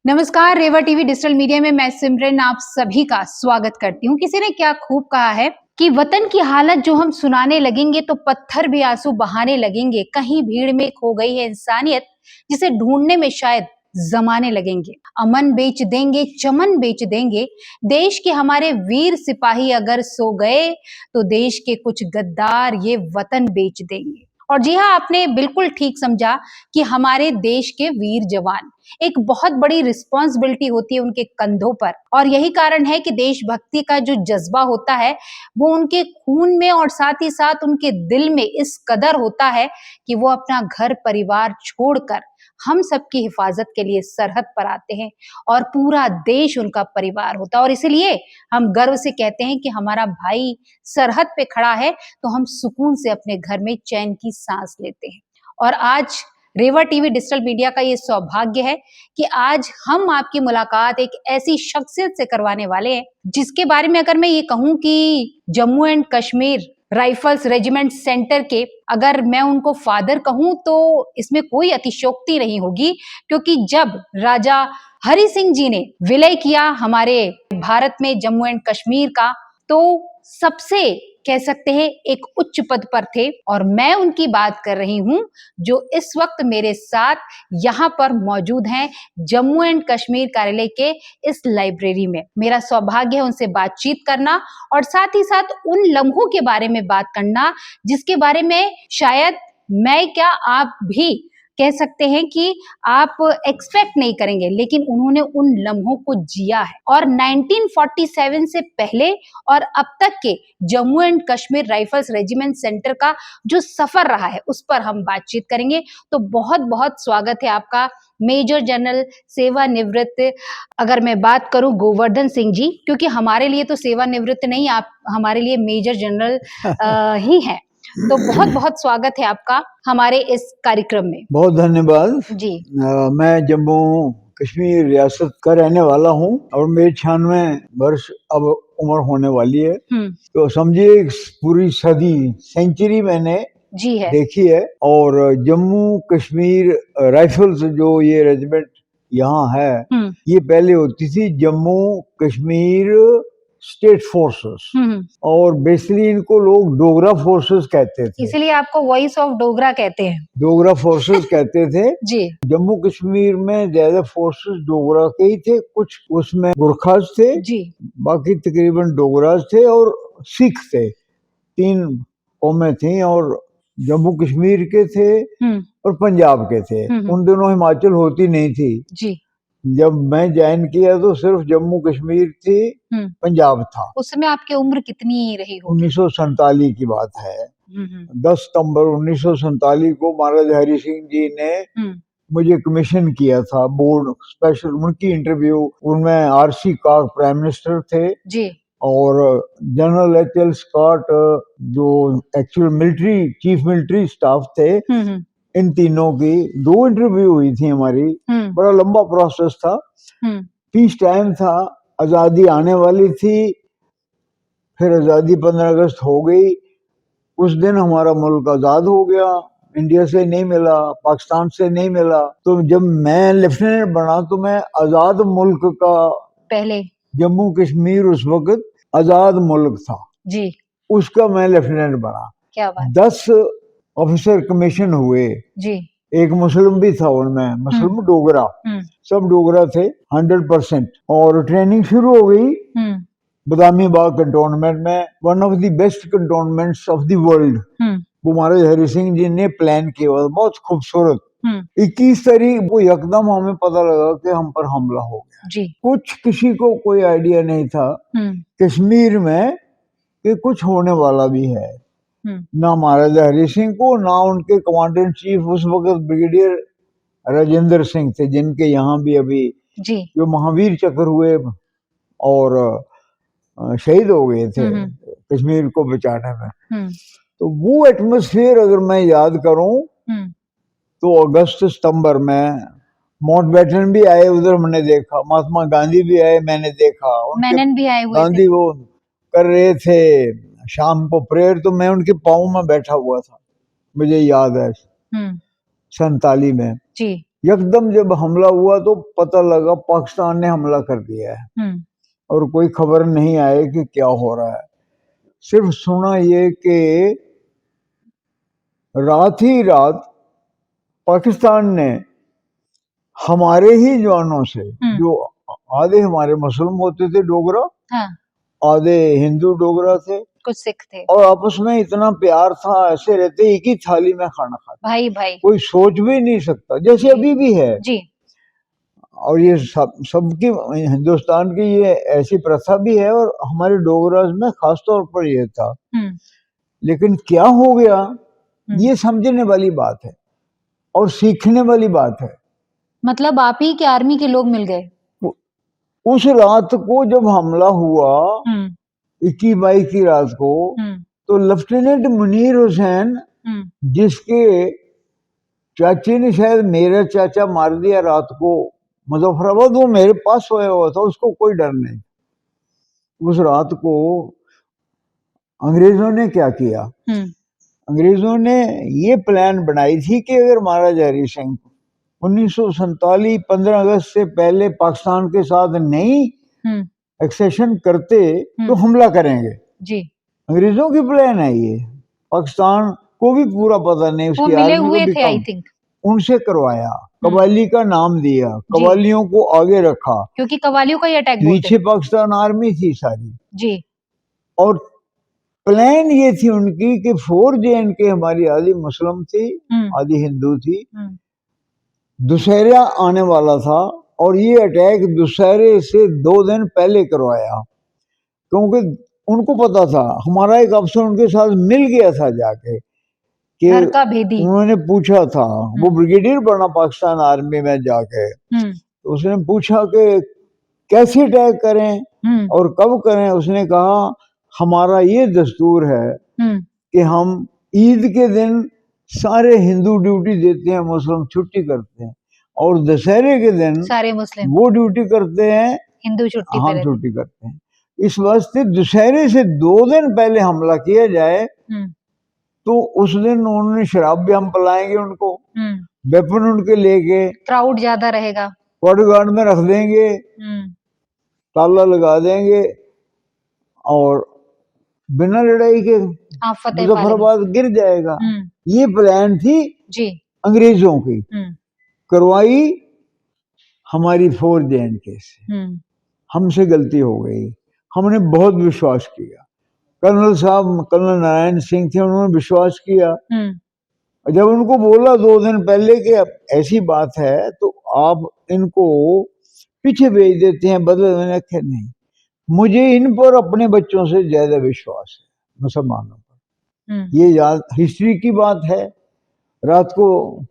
नमस्कार, रेवा TV digital media में मैं सिमरन आप सभी का स्वागत करती हूँ। किसी ने क्या खूब कहा है कि वतन की हालत जो हम सुनाने लगेंगे तो पत्थर भी आंसू बहाने लगेंगे। कहीं भीड़ में खो गई है इंसानियत, जिसे ढूंढने में शायद जमाने लगेंगे। अमन बेच देंगे, चमन बेच देंगे। देश के हमारे वीर सिपाही अगर सो गए तो देश के कुछ गद्दार ये वतन बेच देंगे। और जी हाँ, आपने बिल्कुल ठीक समझा कि हमारे देश के वीर जवान, एक बहुत बड़ी रिस्पॉन्सिबिलिटी होती है उनके कंधों पर। और यही कारण है कि देशभक्ति का जो जज्बा होता है वो उनके खून में और साथ ही साथ उनके दिल में इस कदर होता है कि वो अपना घर परिवार छोड़कर हम सबकी हिफाजत के लिए सरहद पर आते हैं और पूरा देश उनका परिवार होता है। और इसीलिए हम गर्व से कहते हैं कि हमारा भाई सरहद पे खड़ा है तो हम सुकून से अपने घर में चैन की सांस लेते हैं। और आज रेवा टीवी डिजिटल मीडिया का ये सौभाग्य है कि आज हम आपकी मुलाकात एक ऐसी शख्सियत से करवाने वाले हैं जिसके बारे में अगर मैं ये कहूं कि Jammu and Kashmir rifles regiment centre के अगर मैं उनको फादर कहूं तो इसमें कोई अतिशयोक्ति नहीं होगी, क्योंकि जब राजा हरि सिंह जी ने विलय किया हमारे भारत में जम्मू एंड कश्मीर का, तो सबसे कह सकते हैं एक उच्च पद पर थे। और मैं उनकी बात कर रही हूं जो इस वक्त मेरे साथ यहाँ पर मौजूद हैं जम्मू एंड कश्मीर कार्यालय के इस लाइब्रेरी में। मेरा सौभाग्य है उनसे बातचीत करना और साथ ही साथ उन लम्हों के बारे में बात करना जिसके बारे में शायद मैं क्या आप भी कह सकते हैं कि आप एक्सपेक्ट नहीं करेंगे, लेकिन उन्होंने उन लम्हों को जिया है। और 1947 से पहले और अब तक के Jammu and Kashmir rifles regiment centre का जो सफर रहा है उस पर हम बातचीत करेंगे। तो बहुत बहुत स्वागत है आपका मेजर जनरल सेवानिवृत्त, अगर मैं बात करूं गोवर्धन सिंह जी, क्योंकि हमारे लिए तो सेवानिवृत्त नहीं, आप हमारे लिए मेजर जनरल ही हैं। तो बहुत बहुत स्वागत है आपका हमारे इस कार्यक्रम में। बहुत धन्यवाद जी। मैं जम्मू कश्मीर रियासत का रहने वाला हूं और मेरी 96 वर्ष अब उम्र होने वाली है। तो समझिए पूरी सदी सेंचुरी मैंने जी है देखी है। और जम्मू कश्मीर राइफल्स जो ये रेजिमेंट यहाँ है, ये पहले होती थी जम्मू कश्मीर स्टेट फोर्सेस, और बेसिकली इनको लोग डोगरा फोर्सेस कहते थे, इसलिए आपको वॉइस ऑफ डोगरा कहते हैं। डोगरा फोर्सेस कहते थे जी। जम्मू कश्मीर में ज्यादा फोर्सेस डोगरा के ही थे, कुछ उसमें गुरखास थे जी, बाकी तकरीबन डोगरास थे और सिख थे। 3 कौमें थी और जम्मू कश्मीर के थे और पंजाब के थे। उन दोनों हिमाचल होती नहीं थी जी। जब मैं ज्वाइन किया तो सिर्फ जम्मू कश्मीर थी, पंजाब था। उस समय आपकी उम्र कितनी रही होगी? 1947 की बात है। 10 सितंबर 1947 को महाराज हरि सिंह जी ने मुझे कमीशन किया था बोर्ड स्पेशल, उनकी इंटरव्यू, उनमें आरसी काक प्राइम मिनिस्टर थे जी, और जनरल एच.एल. स्कॉट जो actual military chief military staff थे, इन तीनों की 2 इंटरव्यू हुई थी हमारी। बड़ा लंबा प्रोसेस था। पीस टाइम था, आजादी आने वाली थी, फिर आजादी 15 अगस्त हो गई। उस दिन हमारा मुल्क आजाद हो गया, इंडिया से नहीं मिला, पाकिस्तान से नहीं मिला। तो जब मैं लेफ्टिनेंट बना तो मैं आजाद मुल्क का, पहले जम्मू कश्मीर उस वक्त आजाद मुल्क था जी, उसका मैं लेफ्टिनेंट बना। क्या बात। 10 ऑफिसर कमीशन हुए जी, एक मुस्लिम भी था उनमें, मुस्लिम डोगरा, सब डोगरा थे 100%। और ट्रेनिंग शुरू हो गई बदामी बाग कंटोनमेंट में, one of the best cantonments of the world. वो महाराज हरि सिंह जी ने प्लान किया, बहुत खूबसूरत। 21 तारीख को यकदम हमें पता लगा कि हम पर हमला हो गया जी। कुछ किसी को कोई आइडिया नहीं था कश्मीर में कि कुछ होने वाला भी है। ना महाराजा हरि सिंह को, ना उनके कमांडर इन चीफ उस वक्त ब्रिगेडियर राजेंद्र सिंह थे, जिनके यहाँ भी अभी जी जो महावीर चक्र हुए और शहीद हो गए थे कश्मीर को बचाने में। तो वो एटमॉस्फेयर अगर मैं याद करूं तो अगस्त सितंबर में माउंटबेटन भी आए, उधर मैंने देखा, महात्मा गांधी भी आए, मैंने देखा, मेनन भी आए हुए गांधी थे। वो कर रहे थे शाम को प्रेयर, तो मैं उनके पाँव में बैठा हुआ था, मुझे याद है 47 में जी। एकदम जब हमला हुआ तो पता लगा पाकिस्तान ने हमला कर दिया है और कोई खबर नहीं आई कि क्या हो रहा है। सिर्फ सुना ये कि रात ही रात पाकिस्तान ने हमारे ही जवानों से, जो आधे हमारे मुस्लिम होते थे डोगरा, हाँ। आधे हिंदू डोगरा थे, कुछ सिख थे, और आपस में इतना प्यार था, ऐसे रहते एक ही थाली में खाना खाते, भाई भाई, कोई सोच भी नहीं सकता, जैसे अभी भी है जी। और ये सबकी हिंदुस्तान की ये ऐसी प्रथा भी है और हमारे डोगरास में खास तौर पर ये था। लेकिन क्या हो गया ये समझने वाली बात है और सीखने वाली बात है। मतलब आप ही के आर्मी के लोग मिल गए उस रात को जब हमला हुआ 21-22 की रात को, तो लेफ्टिनेंट मुनीर हुसैन, जिसके चाचे ने शायद मेरा चाचा मार दिया रात को मुजफ्फराबाद, वो मेरे पास सोया हुआ था, उसको कोई डर नहीं। उस रात को अंग्रेजों ने क्या किया, अंग्रेजों ने ये प्लान बनाई थी कि अगर महाराजा हरि सिंह 1947 15 अगस्त से पहले पाकिस्तान के साथ नहीं एक्सेशन करते तो हमला करेंगे जी। अंग्रेजों की प्लान है ये, पाकिस्तान को भी पूरा पता नहीं, उसकी आर्मी को भी कम, उनसे करवाया, कवाली का नाम दिया, कवालियों को आगे रखा क्योंकि कवालियों का ये अटैक पीछे पाकिस्तान आर्मी थी सारी जी। और प्लान ये थी उनकी कि 4 के हमारी आधी मुस्लिम थी आधी हिंदू थी, दुशहरा आने वाला था और ये अटैक दुशहरे से 2 दिन पहले करवाया, क्योंकि उनको पता था, हमारा एक अफसर उनके साथ मिल गया था जाके कि उन्होंने पूछा था, वो ब्रिगेडियर बना पाकिस्तान आर्मी में जाके, तो उसने पूछा कि कैसे अटैक करें और कब करें। उसने कहा हमारा ये दस्तूर है कि हम ईद के दिन सारे हिंदू ड्यूटी देते हैं, मुस्लिम छुट्टी करते हैं, और दशहरे के दिन सारे मुस्लिम वो ड्यूटी करते हैं, हिंदू छुट्टी, हम छुट्टी करते हैं। इस वास्ते दशहरे से 2 दिन पहले हमला किया जाए तो उस दिन उन्होंने शराब भी हम पिलाएंगे उनको, वेपन उनके लेके, क्राउड ज्यादा रहेगा, बॉडीगार्ड में रख देंगे, ताला लगा देंगे और बिना लड़ाई के मुजफ्फराबाद गिर जाएगा। ये प्लान थी जी अंग्रेजों की, करवाई हमारी 4J से। हमसे गलती हो गई, हमने बहुत विश्वास किया, कर्नल साहब कर्नल नारायण सिंह थे, उन्होंने विश्वास किया। जब उनको बोला 2 दिन पहले कि ऐसी बात है तो आप इनको पीछे भेज देते हैं बदले देने के, नहीं, मुझे इन पर अपने बच्चों से ज्यादा विश्वास है, मुसलमानों पर। ये याद हिस्ट्री की बात है, रात को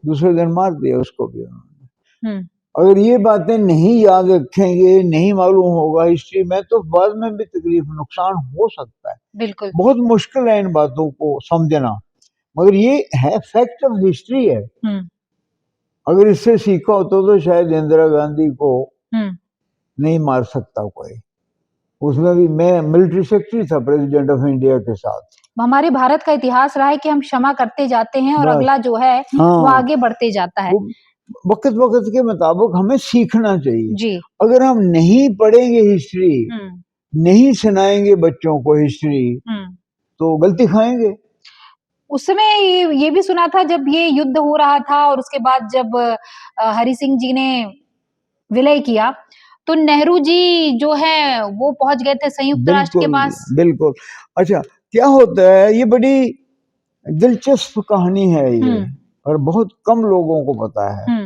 दूसरे दिन मार दिया उसको भी उन्होंने। अगर ये बातें नहीं याद रखेंगे, नहीं मालूम होगा हिस्ट्री में, तो बाद में भी तकलीफ नुकसान हो सकता है। बिल्कुल, बहुत मुश्किल है इन बातों को समझना, मगर ये है फैक्ट ऑफ हिस्ट्री है। अगर इससे सीखा होता तो शायद इंदिरा गांधी को नहीं मार सकता कोई, उसमें भी मैं मिलिट्री सेक्रेटरी था प्रेसिडेंट ऑफ इंडिया के साथ। हमारे भारत का इतिहास रहा है कि हम क्षमा करते जाते हैं और अगला जो है वो आगे बढ़ते जाता है। वक्त वक्त के मुताबिक हमें सीखना चाहिए जी। अगर हम नहीं पढ़ेंगे हिस्ट्री, नहीं सुनाएंगे बच्चों को हिस्ट्री, तो गलती खाएंगे। उस समय ये भी सुना था जब ये युद्ध हो रहा था और उसके बाद जब हरि सिंह जी ने विलय किया तो नेहरू जी जो है वो पहुंच गए थे संयुक्त राष्ट्र के पास। बिल्कुल। अच्छा, क्या होता है, ये बड़ी दिलचस्प कहानी है ये, और बहुत कम लोगों को पता है।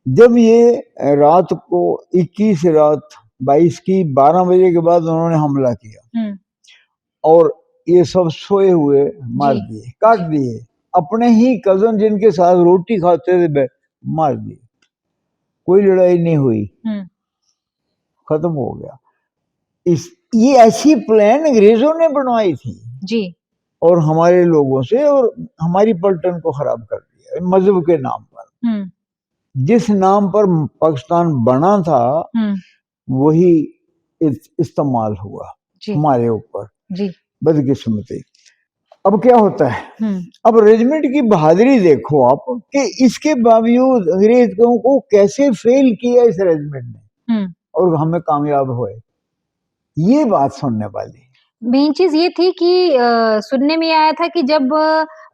जब ये रात को 21 रात 22 की 12 बजे के बाद उन्होंने हमला किया और ये सब सोए हुए मार दिए, काट दिए, अपने ही कजन जिनके साथ रोटी खाते थे मार दिए, कोई लड़ाई नहीं हुई, खत्म हो गया। ये ऐसी प्लान अंग्रेजों ने बनवाई थी जी, और हमारे लोगों से, और हमारी पलटन को खराब कर दिया मजहब के नाम पर। जिस नाम पर पाकिस्तान बना था वही इस्तेमाल हुआ हमारे ऊपर, बदकिस्मती। अब क्या होता है, अब रेजिमेंट की बहादुरी देखो आप कि इसके बावजूद अंग्रेजों को कैसे फेल किया इस रेजिमेंट ने और हमें कामयाब हुए, ये बात सुनने वाली। मेन चीज ये थी कि सुनने में आया था कि जब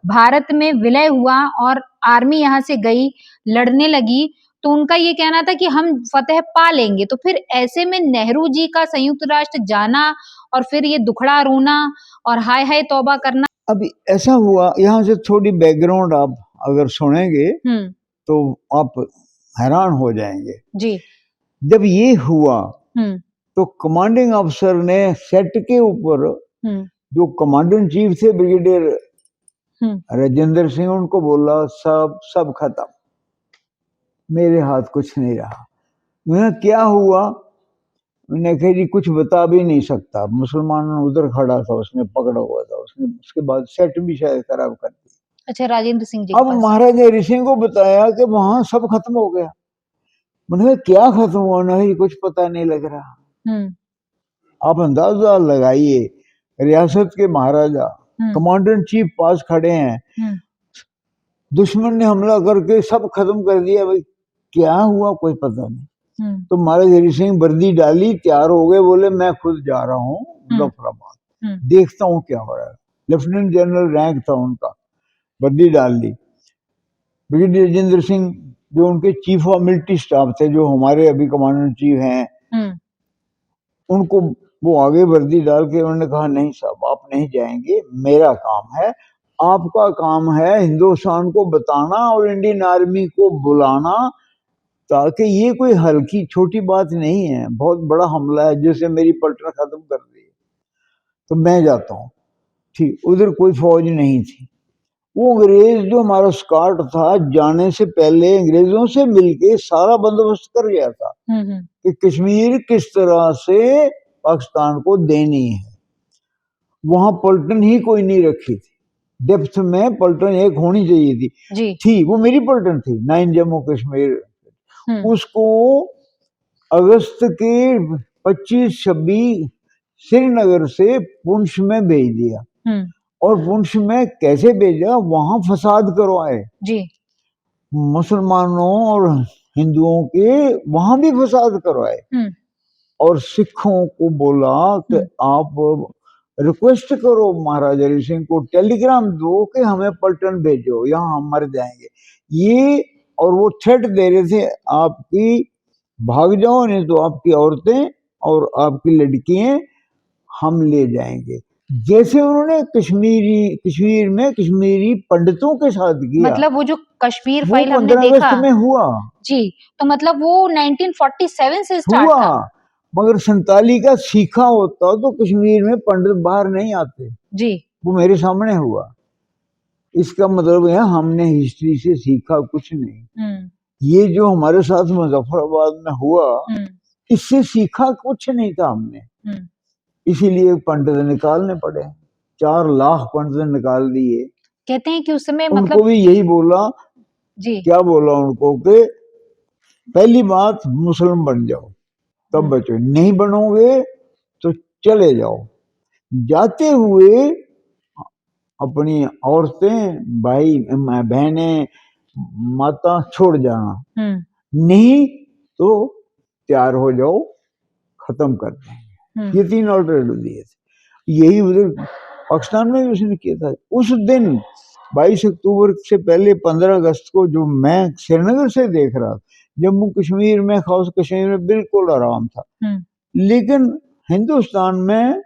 भारत में विलय हुआ और आर्मी यहाँ से गई, लड़ने लगी, तो उनका ये कहना था कि हम फतेह पा लेंगे। तो फिर ऐसे में नेहरू जी का संयुक्त राष्ट्र जाना और फिर ये दुखड़ा रोना और हाय हाय तौबा करना। अब ऐसा हुआ, यहाँ से थोड़ी बैकग्राउंड आप अगर सुनेंगे तो आप हैरान हो जाएंगे जी। जब ये हुआ तो कमांडिंग अफसर ने सेट के ऊपर जो कमांडर इन चीफ थे ब्रिगेडियर राजेंद्र सिंह, उनको बोला सब खत्म, मेरे हाथ कुछ नहीं रहा। उन्हें क्या हुआ, उन्हें कहा जी कुछ बता भी नहीं सकता, मुसलमान उधर खड़ा था, उसने पकड़ा हुआ था, उसने उसके बाद सेट भी शायद खराब कर दी। अच्छा, राजेंद्र सिंह जी। अब महाराजा हरि सिंह को बताया कि वहां सब खत्म हो गया। उन्हें क्या खत्म हुआ, नहीं कुछ पता नहीं लग रहा। आप अंदाजा लगाइए, रियासत के महाराजा कमांडर इन चीफ पास खड़े हैं, दुश्मन ने हमला करके सब खत्म कर दिया, भाई क्या हुआ कोई पता नहीं। तो महाराज हरि सिंह वर्दी डाली, तैयार हो गए, बोले मैं खुद जा रहा हूँ मुजफ्फराबाद, देखता हूँ क्या हो रहा है। लेफ्टिनेंट जनरल रैंक था उनका, वर्दी डाल ली। ब्रिगेडियर राजेंद्र सिंह जो उनके चीफ ऑफ मिलिट्री स्टाफ थे, जो हमारे अभी कमांडर इन चीफ हैं, उनको वो आगे वर्दी डाल के उन्होंने कहा नहीं साहब आप नहीं जाएंगे, मेरा काम है, आपका काम है हिंदुस्तान को बताना और इंडियन आर्मी को बुलाना, ताकि ये कोई हल्की छोटी बात नहीं है, बहुत बड़ा हमला है जिससे मेरी पलटन खत्म कर दी, तो मैं जाता हूँ। ठीक, उधर कोई फौज नहीं थी। वो अंग्रेज जो हमारा स्काउट था, जाने से पहले अंग्रेजों से मिलके सारा बंदोबस्त कर गया था कि कश्मीर किस तरह से पाकिस्तान को देनी है। वहां पलटन ही कोई नहीं रखी थी, डेप्थ में पलटन एक होनी चाहिए थी वो मेरी पलटन थी 9 जम्मू कश्मीर। उसको अगस्त के 25-26 श्रीनगर से पुंछ में भेज दिया। और पुंछ में कैसे भेजा, वहां फसाद करवाए जी, मुसलमानों और हिंदुओं के वहां भी फसाद करवाए। और सिखों को बोला कि आप रिक्वेस्ट करो महाराजा हरि सिंह को, टेलीग्राम दो कि हमें पलटन भेजो, यहाँ हम मर जाएंगे ये। और वो थ्रेट दे रहे थे, आपकी भाग जाओ नहीं तो आपकी औरतें और आपकी लड़कियां हम ले जाएंगे। जैसे उन्होंने कश्मीर में कश्मीरी पंडितों के साथ किया, मतलब वो जो कश्मीर फाइल हमने देखा 15 अगस्त में हुआ जी, तो मतलब वो 1947 से स्टार्ट हुआ था। मगर 47 का सीखा होता तो कश्मीर में पंडित बाहर नहीं आते जी, वो मेरे सामने हुआ। इसका मतलब है हमने हिस्ट्री से सीखा कुछ नहीं। ये जो हमारे साथ मुजफ्फराबाद में हुआ, इससे सीखा कुछ नहीं था हमने, इसीलिए पंडित निकालने पड़े। 4 लाख पंडित निकाल दिए। कहते हैं कि उस समय उनको मतलब भी यही बोला जी, क्या बोला उनको कि पहली बात मुस्लिम बन जाओ तब बचो, नहीं बनोगे तो चले जाओ। जाते हुए अपनी औरतें, भाई बहनें, माता छोड़ जाना, नहीं तो तैयार हो जाओ, खत्म कर देंगे। ये 3 ऑल्टरनेटिव दिए थे। यही उधर पाकिस्तान में भी उसने किया था। उस दिन 22 अक्टूबर से पहले 15 अगस्त को जो मैं श्रीनगर से देख रहा था, जम्मू कश्मीर में, खास कश्मीर में बिल्कुल आराम था, लेकिन हिंदुस्तान में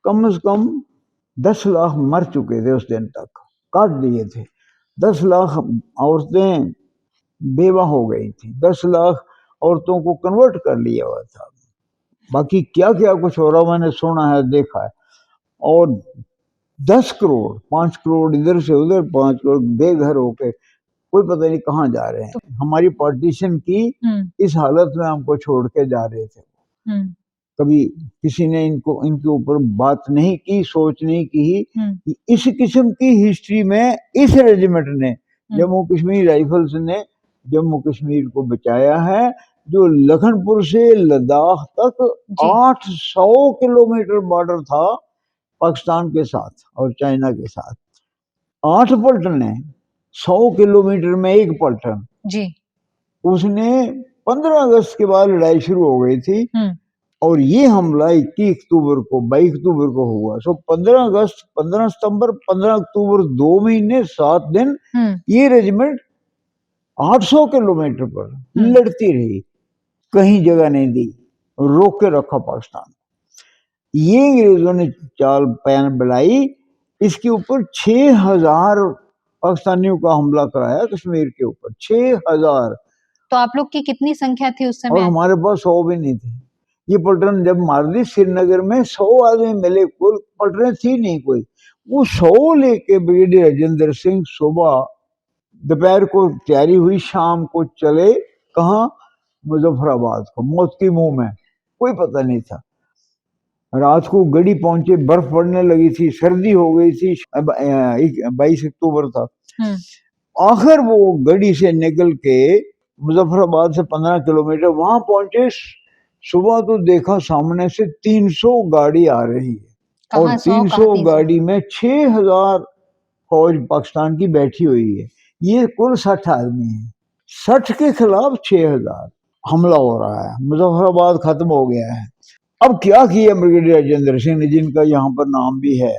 कम से कम 10 लाख मर चुके थे उस दिन तक, काट दिए थे। 10 लाख औरतें बेवा हो गई थी, 10 लाख औरतों को कन्वर्ट कर लिया हुआ था। बाकी क्या क्या कुछ हो रहा मैंने सुना है, देखा है। और 10 करोड़ 5 करोड़ इधर से उधर, 5 करोड़ बेघर होके कोई पता नहीं कहाँ जा रहे हैं। हमारी पार्टीशन की इस हालत में हमको छोड़ के जा रहे थे। कभी किसी ने इनके ऊपर बात नहीं की, सोच नहीं की। इस किस्म की हिस्ट्री में इस रेजिमेंट ने, जम्मू कश्मीर राइफल्स ने जम्मू कश्मीर को बचाया है, जो लखनपुर से लद्दाख तक 800 किलोमीटर बॉर्डर था पाकिस्तान के साथ और चाइना के साथ 8 पलटन है, 100 किलोमीटर में एक पलटन जी। उसने 15 अगस्त के बाद लड़ाई शुरू हो गई थी और ये हमला 21 अक्टूबर को 22 अक्टूबर को हुआ। सो 15 अगस्त 15 सितंबर 15 अक्टूबर 2 महीने 7 दिन ये रेजिमेंट 800 किलोमीटर पर लड़ती रही, कहीं जगह नहीं दी, रोक के रखा पाकिस्तान। ये अंग्रेजों ने चाल पैन बनाई, इसके ऊपर 6000 पाकिस्तानियों का हमला कराया कश्मीर के ऊपर, 6000। तो आप लोग की कितनी संख्या थी उस समय? और हमारे पास 100 भी नहीं थे। ये पलटन जब मार दी श्रीनगर में 100 आदमी मिले, कुल पलटन थी नहीं कोई। वो 100 लेके ब्रिगेडियर राजेंद्र सिंह सुबह दोपहर को तैयारी हुई, शाम को चले कहाँ, मुजफ्फराबाद को, मौत के मुंह में, कोई पता नहीं था। रात को गड़ी पहुंचे, बर्फ पड़ने लगी थी, सर्दी हो गई थी, 22 अक्टूबर था। आखिर वो गड़ी से निकल के मुजफ्फराबाद से 15 किलोमीटर वहां पहुंचे। सुबह तो देखा सामने से 300 गाड़ी आ रही है और 300 गाड़ी में 6000 फौज पाकिस्तान की बैठी हुई है। ये कुल 60 आदमी है, 60 के खिलाफ 6000 हमला हो रहा है। मुजफ्फराबाद खत्म हो गया है। अब क्या किया ब्रिगेडियर राजेंद्र सिंह ने, जिनका यहाँ पर नाम भी है,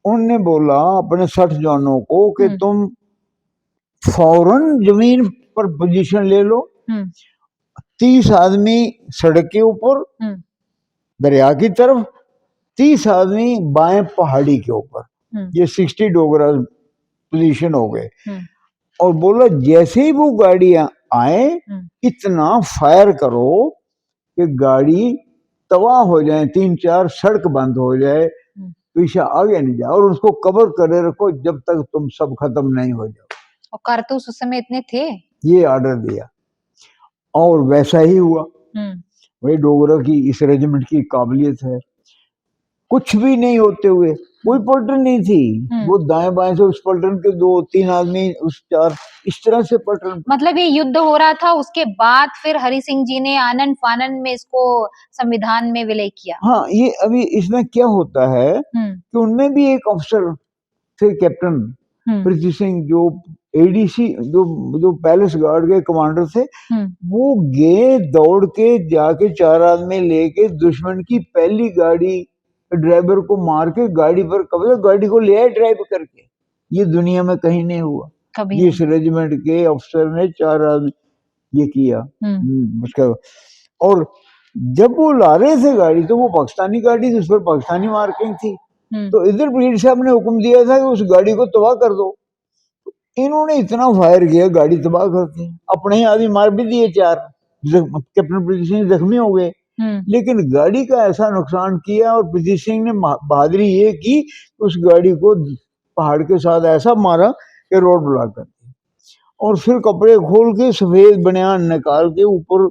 उनने बोला अपने 60 जवानों को कि तुम फौरन जमीन पर पोजीशन ले लो। 30 आदमी सड़क के ऊपर दरिया की तरफ, 30 आदमी बाएं पहाड़ी के ऊपर। ये 60 डोगरा पोजीशन हो गए। और बोला जैसे ही वो गाड़ियां आए इतना फायर करो कि गाड़ी तबाह हो जाए, 3-4 सड़क बंद हो जाए, पीछे आगे नहीं जाए, और उसको कवर करे रखो जब तक तुम सब खत्म नहीं हो जाओ। और कारतूस उस समय इतने थे? ये ऑर्डर दिया और वैसा ही हुआ। वही डोगरा की इस रेजिमेंट की काबिलियत है। कुछ भी नहीं होते हुए, कोई पलटन नहीं थी, वो दाएं बाएं से उस पलटन के 2-3 आदमी, उस 4, इस तरह से पलटन। मतलब ये युद्ध हो रहा था, उसके बाद फिर हरि सिंह जी ने आनन फानन में इसको संविधान में विलय किया। हाँ, ये अभी इसमें क्या होता है कि उनमें भी एक अफसर थे, कैप्टन पृथ्वी सिंह, जो एडीसी, जो पैलेस गार्ड के कमांडर थे, वो गए दौड़ के जाके 4 आदमी लेके दुश्मन की पहली गाड़ी ड्राइवर को मार के गाड़ी पर कब्जा, गाड़ी को ले आए ड्राइव करके। ये दुनिया में कहीं नहीं हुआ। ये इस रेजिमेंट के अफसर ने 4 आदमी ये किया उसका। और जब वो ला रहे थे गाड़ी, तो वो पाकिस्तानी गाड़ी थी, उस पर पाकिस्तानी मार्किंग थी। तो इधर ब्रिगेडियर साहब ने हुक्म दिया था कि उस गाड़ी को तबाह कर दो। इन्होंने इतना फायर किया, गाड़ी तबाह कर दी। अपने ही आदमी मार भी दिए 4, कैप्टन पृथ्वी सिंह जख्मी हो गए। लेकिन गाड़ी का ऐसा नुकसान किया, और पृथ्वी सिंह ने बहादुरी ये की, उस गाड़ी को पहाड़ के साथ ऐसा मारा कि रोड ब्लॉक कर दी। और फिर कपड़े खोल के सफेद बनियान निकाल के ऊपर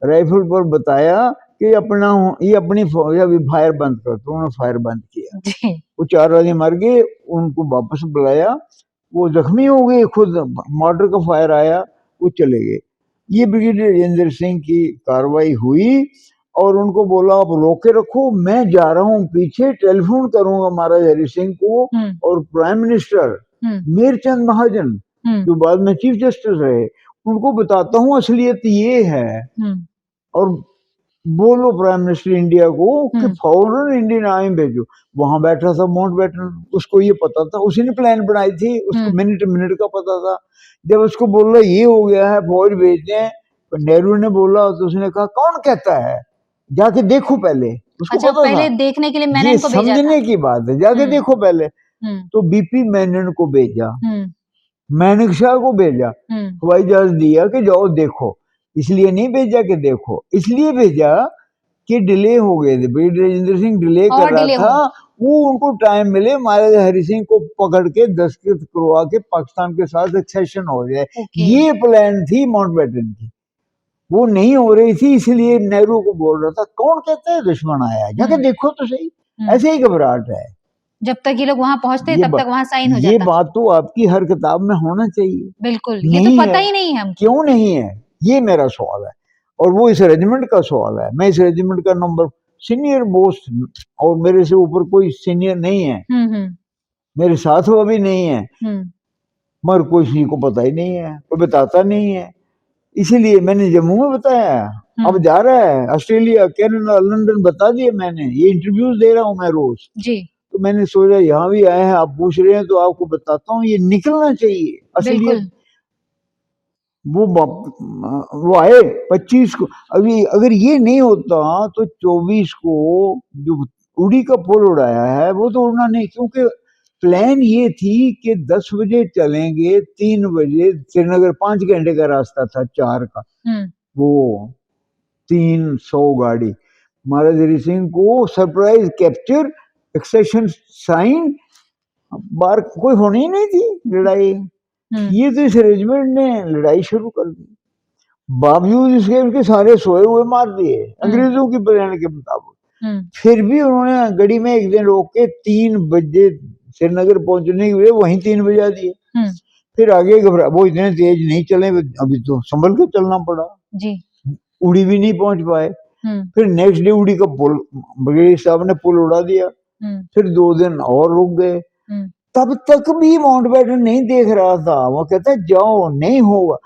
राइफल पर बताया कि ये अपनी फौज अभी फायर बंद कर। तो उन्होंने फायर बंद किया। वो 4 आदमी मर गए, उनको वापस बुलाया, वो जख्मी हो गए, खुद मॉर्टर का फायर आया, वो चले गए। ये ब्रिगेडियर राजेंद्र सिंह की कार्रवाई हुई और उनको बोला आप रोक के रखो, मैं जा रहा हूँ पीछे, टेलीफोन करूंगा महाराज हरि सिंह को और प्राइम मिनिस्टर मीरचंद महाजन, जो बाद में चीफ जस्टिस रहे, उनको बताता हूँ असलियत ये है। और बोलो प्राइम मिनिस्टर इंडिया को कि फौरन इंडियन आर्मी भेजो। वहां बैठा था माउंटबेटन, उसको ये पता था, उसी ने प्लान बनाई थी, उसको मिनट मिनट का पता था। जब उसको बोला ये हो गया है, फौज भेजते हैं, तो नेहरू ने बोला, तो उसने कहा कौन कहता है, जाके देखो पहले। उसको अच्छा, पता पहले था, देखने के लिए मैनन को भेजा था। समझने की बात है, जाके देखो पहले। तो बीपी मैनन को भेजा, मैनक शाह को भेजा, हवाई जहाज दिया कि जाओ देखो। इसलिए नहीं भेजा कि देखो, इसलिए भेजा कि डिले हो गए थे, ब्रिगेडियर राजेंद्र सिंह डिले कर रहा था, वो उनको टाइम मिले महाराजा हरि सिंह को पकड़ के दस्तखत करवा के पाकिस्तान के साथ एक्सेशन हो जाए। ये प्लान थी माउंटबेटन की, वो नहीं हो रही थी, इसलिए नेहरू को बोल रहा था कौन कहता है दुश्मन आया, जाके देखो तो सही। ऐसे ही घबराहट है। जब तक ये लोग वहां पहुंचते तब तक वहां साइन हो जाता। ये बात तो आपकी हर किताब में होना चाहिए। बिल्कुल, ये तो पता ही नहीं है। क्यों नहीं है, ये मेरा सवाल है, और वो इस रेजिमेंट का सवाल है। मैं इस रेजिमेंट का नंबर सीनियर मोस्ट, और मेरे से ऊपर कोई सीनियर नहीं है, मेरे साथ वो भी नहीं है, मगर कोई किसी को पता ही नहीं है, कोई बताता नहीं है। इसीलिए मैंने जम्मू में बताया, अब जा रहा है ऑस्ट्रेलिया, कनाडा, लंदन, बता दिया मैंने, ये इंटरव्यूज दे रहा हूँ मैं रोज जी। तो मैंने सोचा यहाँ भी आए हैं, आप पूछ रहे हैं तो आपको बताता हूँ, ये निकलना चाहिए असलियत। वो आए 25 को, अभी अगर ये नहीं होता तो 24 को जो उड़ी का पुल उड़ाया है वो तो उड़ना नहीं, क्योंकि प्लान ये थी कि 10 बजे चलेंगे, 3 बजे श्रीनगर, 5 घंटे का रास्ता था 4 का, वो 300 गाड़ी, महाराज हरि सिंह को सरप्राइज कैप्चर, एक्सेशन साइन, बार कोई होनी ही नहीं थी लड़ाई। ये तो इस रेजिमेंट ने लड़ाई शुरू कर दी, बावजूद इसके उनके सारे सोए हुए मार दिए अंग्रेजों की प्लान के मुताबिक। फिर भी उन्होंने गड़ी में एक दिन रोक के 3 बजे श्रीनगर पहुंचने के लिए वहीं 3 बजा दिए। फिर आगे घबरा, वो इतने तेज नहीं चले, अभी तो संभल के चलना पड़ा जी। उड़ी भी नहीं पहुंच पाए। फिर नेक्स्ट डे उड़ी का पुल, ब्रिगेडियर साहब ने पुल उड़ा दिया। फिर 2 दिन और रुक गए, तब तक भी माउंटबेटन नहीं देख रहा था, वो कहता है जाओ, नहीं होगा।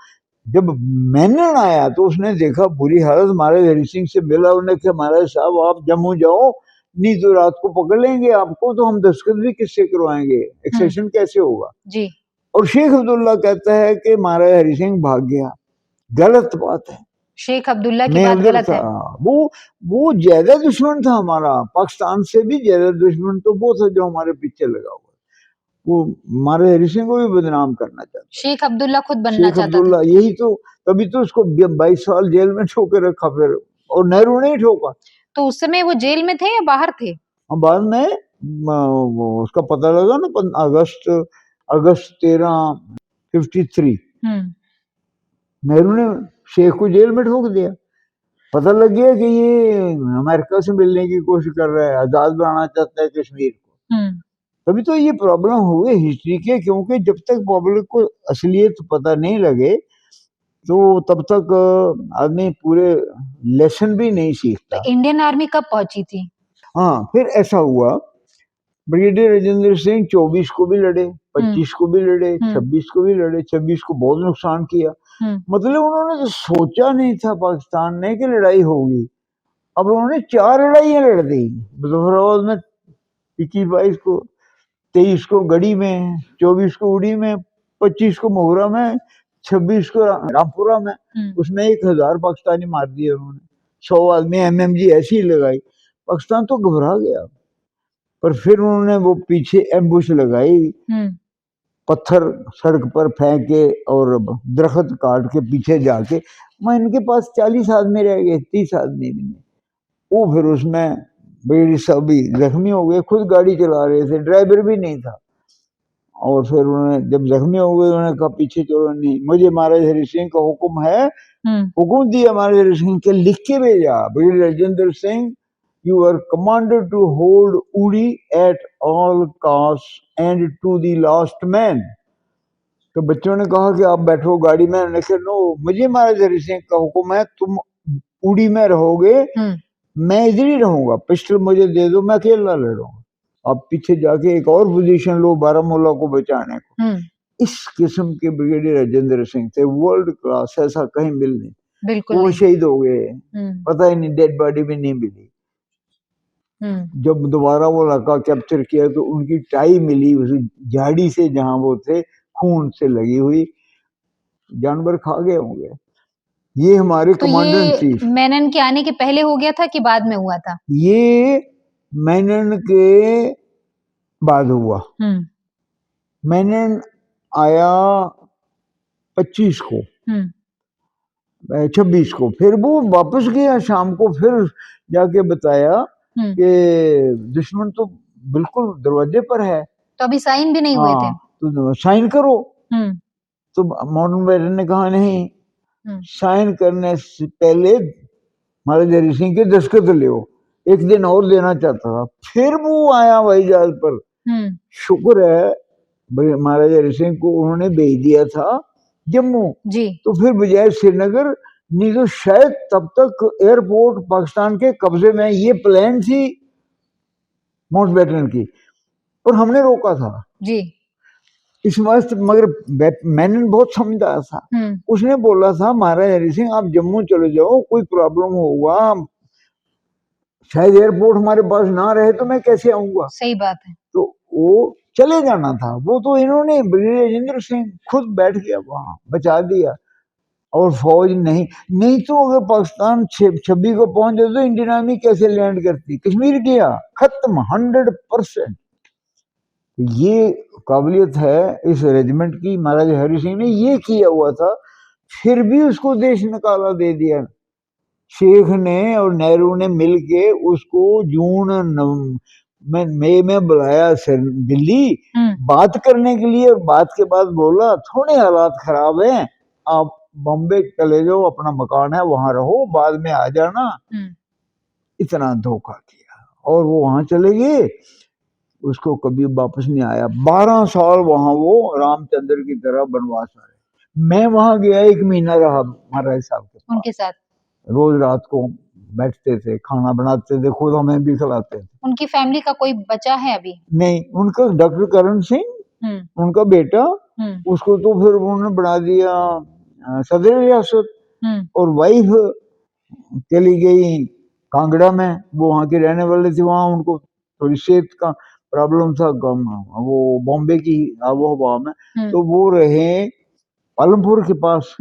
जब मेनन आया तो उसने देखा बुरी हालत, महाराज हरि सिंह से मिला, उन्होंने कहा महाराज साहब आप जम्मू जाओ, नहीं तो रात को पकड़ लेंगे आपको, तो हम दस्तखत भी किससे करवाएंगे, एक्सेशन कैसे होगा जी। और शेख अब्दुल्ला कहता है कि महाराज हरि सिंह भाग गया, गलत बात है, शेख अब्दुल्ला की बात गलत है। वो ज्यादा दुश्मन था हमारा, पाकिस्तान से भी ज्यादा दुश्मन तो वो था जो हमारे पीछे लगा हुआ, वो महाराज हरि सिंह को भी बदनाम करना चाहता, शेख अब्दुल्ला खुद बनना चाहता था। यही तो, तभी तो उसको 22 साल जेल में ठोक के रखा फिर, और नेहरू ने ठोका। तो उस समय वो जेल में थे या बाहर थे? बाद में उसका पता लगा ना, अगस्त 1353 नेहरू ने शेख को जेल में ठोक दिया। पता लग गया कि ये अमेरिका से मिलने की कोशिश कर रहा है, आजाद बनाना चाहता है कश्मीर को। तभी तो ये प्रॉब्लम हुए हिस्ट्री के, क्योंकि जब तक पब्लिक को असलियत पता नहीं लगे तो तब तक आदमी पूरे लेसन भी नहीं सीखता। तो इंडियन आर्मी कब पहुंची थी? हाँ, फिर ऐसा हुआ, ब्रिगेडियर राजेंद्र सिंह 24 को भी लड़े, 25 को भी लड़े, 26 को भी लड़े, 26 को बहुत नुकसान किया। मतलब उन्होंने तो सोचा नहीं था पाकिस्तान ने कि लड़ाई होगी। अब उन्होंने 4 लड़ाइयां लड़ दी, मुजफ्फराबाद में 21-22 को, 23 को गढ़ी में, 24 को उड़ी में, 25 को मोहरा में, 26 को रामपुरा में। उसमें 1000 पाकिस्तानी मार दिए उन्होंने, 100 आदमी MMG ऐसी ही लगाई। पाकिस्तान तो घबरा गया, पर फिर उन्होंने वो पीछे एम्बुश लगाई, पत्थर सड़क पर फेंके और दरख्त काट के पीछे जाके, मैं इनके पास 40 आदमी रह गए, 30 आदमी भी नहीं। वो फिर उसमें ब्रिगेडियर साहब भी जख्मी हो गए, खुद गाड़ी चला रहे थे, ड्राइवर भी नहीं था। और फिर उन्होंने जब जख्मी हो गए, उन्होंने कहा पीछे चलो, नहीं, मुझे महाराज हरि सिंह का हुक्म है, हुक्म दिया महाराज हरि सिंह के, लिख के भेजा, brigadier Rajendra Singh, you are commanded to hold Uri at all costs and to the last man। तो बच्चों ने कहा कि आप बैठो गाड़ी में, उन्होंने कहा नो, मुझे महाराज हरि सिंह का हुक्म है, तुम उड़ी में रहोगे, मैं इधर ही रहूंगा, पिस्टल मुझे दे दो, मैं अकेला लड़ूंगा, आप पीछे जाके एक और पोजीशन लो बारामूला को बचाने को। इस किस्म के ब्रिगेडियर राजेंद्र सिंह थे, वर्ल्ड क्लास, ऐसा कहीं मिल नहीं। बिल्कुल, वो शहीद हो गए, पता ही नहीं, डेड बॉडी भी नहीं मिली। जब दोबारा वो लड़का कैप्चर किया तो उनकी टाई मिली उस झाड़ी से, जहां वो थे, खून से लगी हुई, जानवर खा गए होंगे। ये हमारे तो कमांडर इन चीफ। मेनन के आने के पहले हो गया था कि बाद में हुआ था? ये मेनन के बाद हुआ। मेनन आया 25 को, 26 को, फिर वो वापस गया शाम को, फिर जाके बताया कि दुश्मन तो बिल्कुल दरवाजे पर है। तो अभी साइन भी नहीं हुए थे, तो साइन करो। तो माउंटबेटन ने कहा नहीं, साइन करने से पहले महाराज हरि सिंह के दस्तखत ले, एक दिन और देना चाहता था। फिर वो आया हवाई जहाज पर, शुक्र है महाराज हरि सिंह को उन्होंने भेज दिया था जम्मू जी। तो फिर बजाय श्रीनगर नहीं तो शायद तब तक एयरपोर्ट पाकिस्तान के कब्जे में, ये प्लान थी माउंटबेटन की, पर हमने रोका था जी। इस वक्त। मगर मैंने बहुत समझदार था, उसने बोला था महाराज हरि सिंह आप जम्मू चले जाओ, कोई प्रॉब्लम होगा, शायद एयरपोर्ट हमारे पास ना रहे तो मैं कैसे आऊंगा। सही बात है। तो वो चले जाना था, वो तो इन्होंने ब्रिगेडियर राजेंद्र सिंह खुद बैठ गया वहां, बचा दिया। और फौज नहीं तो अगर पाकिस्तान 26 को पहुंच जाए तो इंडियन आर्मी कैसे लैंड करती, कश्मीर गया खत्म 100%। ये काबिलियत है इस रेजिमेंट की, महाराजा हरि सिंह ने ये किया हुआ था, फिर भी उसको देश निकाला दे दिया। शेख ने और नेहरू ने मिलके उसको मई में बुलाया दिल्ली बात करने के लिए, और बात के बाद बोला थोड़े हालात खराब हैं, आप बॉम्बे चले जाओ, अपना मकान है वहां रहो, बाद में आ जाना। इतना धोखा किया और वो वहां चले गए, उसको कभी वापस नहीं आया। 12 साल वहां वो रामचंद्र की तरह बनवास रहे। मैं वहां गया, 1 महीना रहा महाराज साहब के पास, उनके साथ रोज रात को बैठते थे, खाना बनाते थे, खुद हमें भी खिलाते थे। उनकी फैमिली का कोई बचा है अभी? नहीं, उनका डॉक्टर करण सिंह उनका बेटा, उसको तो फिर उन्होंने बना दिया सदर रियासत, और वाइफ चली गई कांगड़ा में, वो वहां के रहने वाले थे, वहां उनको थोड़ी सेहत का प्रॉब्लम था, वो बॉम्बे की आबोहवा में, तो वो रहे पालमपुर के पास।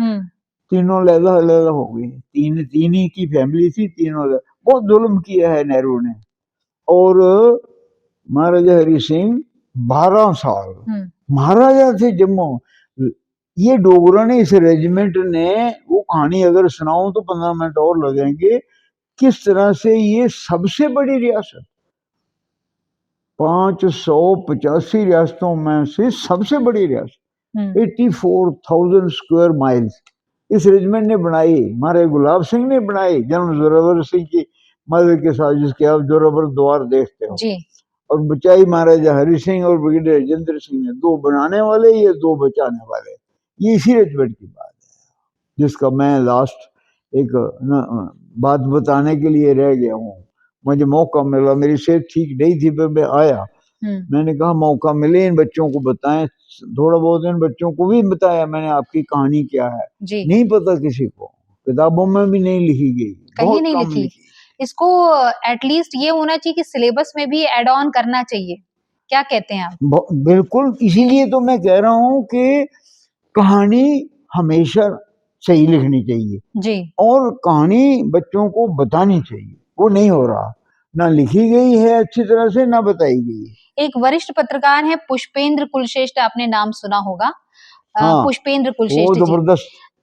तीनों लैदा हो गई, तीन ही की फैमिली थी, तीनों बहुत जुल्म किया है नेहरू ने। और महाराजा हरि सिंह 12 साल महाराजा थे जम्मू। ये डोगरा ने, इस रेजिमेंट ने, वो कहानी अगर सुनाऊं तो 15 मिनट और लगेंगे, किस तरह से ये सबसे बड़ी रियासत, 585 रियासतों में से सबसे बड़ी रियासत, 84,000 स्क्वायर माइल्स इस रेजिमेंट ने बनाई। महाराज गुलाब सिंह ने बनाई, जनरल जोरावर सिंह की मदद के साथ, जिसके आप जोरावर द्वार देखते हो जी। और बचाई महाराजा हरि सिंह और ब्रिगेडियर राजेंद्र सिंह ने, 2 बनाने वाले, ये 2 बचाने वाले। ये इसी रेजिमेंट की बात है, जिसका मैं लास्ट एक बात बताने के लिए रह गया हूँ। मुझे मौका मिला, मेरी सेहत ठीक नहीं थी, पर मैं आया, मैंने कहा मौका मिले इन बच्चों को बताएं, थोड़ा बहुत इन बच्चों को भी बताया मैंने आपकी कहानी क्या है जी। नहीं पता किसी को, किताबों में भी नहीं लिखी गई, कहीं नहीं लिखी। इसको एटलीस्ट ये होना चाहिए कि सिलेबस में भी ऐड ऑन करना चाहिए, क्या कहते हैं आप? बिल्कुल, इसीलिए तो मैं कह रहा हूँ कि कहानी हमेशा सही लिखनी चाहिए जी, और कहानी बच्चों को बतानी चाहिए। वो नहीं हो रहा, ना लिखी गई है अच्छी तरह से, ना बताई गई है। एक वरिष्ठ पत्रकार है पुष्पेंद्र कुलश्रेष्ठ, आपने नाम सुना होगा। हाँ, पुष्पेंद्र कुलश्रेष्ठ जी।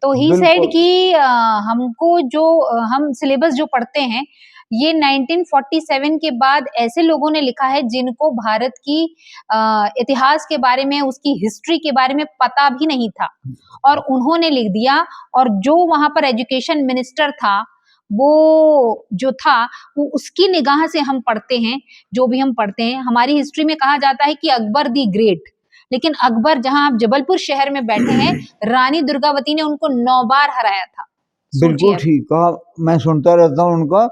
तो ही सेड कि हमको जो हम सिलेबस जो पढ़ते हैं, ये 1947 के बाद ऐसे लोगों ने लिखा है जिनको भारत की इतिहास के बारे में, उसकी हिस्ट्री के बारे में पता भी नहीं था, और उन्होंने लिख दिया। और जो वहां पर एजुकेशन मिनिस्टर था, वो जो था, वो उसकी निगाह से हम पढ़ते हैं, जो भी हम पढ़ते हैं। हमारी हिस्ट्री में कहा जाता है कि अकबर दी ग्रेट, लेकिन अकबर, जहां आप जबलपुर शहर में बैठे हैं, रानी दुर्गावती ने उनको 9 बार हराया था। बिल्कुल ठीक कहा, मैं सुनता रहता हूँ उनका।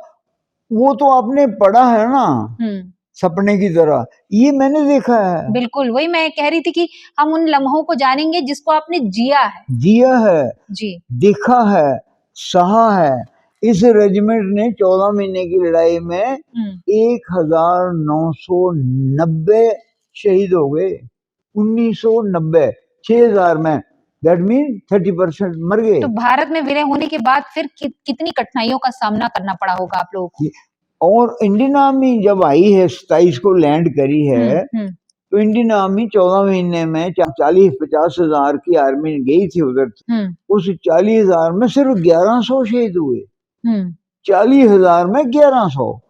वो तो आपने पढ़ा है ना, सपने की तरह, ये मैंने देखा है। बिल्कुल, वही मैं कह रही थी कि हम उन लम्हों को जानेंगे जिसको आपने जिया है जी, देखा है, सहा है। इस रेजिमेंट ने 14 महीने की लड़ाई में 1990 शहीद हो गए। 1990, 6000 में, दैट मीन 30% मर गए। तो भारत में विलय होने के बाद फिर कितनी कठिनाइयों का सामना करना पड़ा होगा आप लोगों को। और इंडियन आर्मी जब आई है, 27 को लैंड करी है, तो इंडियन आर्मी 14 महीने में 40-50 हजार की आर्मी गई थी उधर। उस 40,000 में सिर्फ 1100 शहीद हुए। 40,000 में 1100,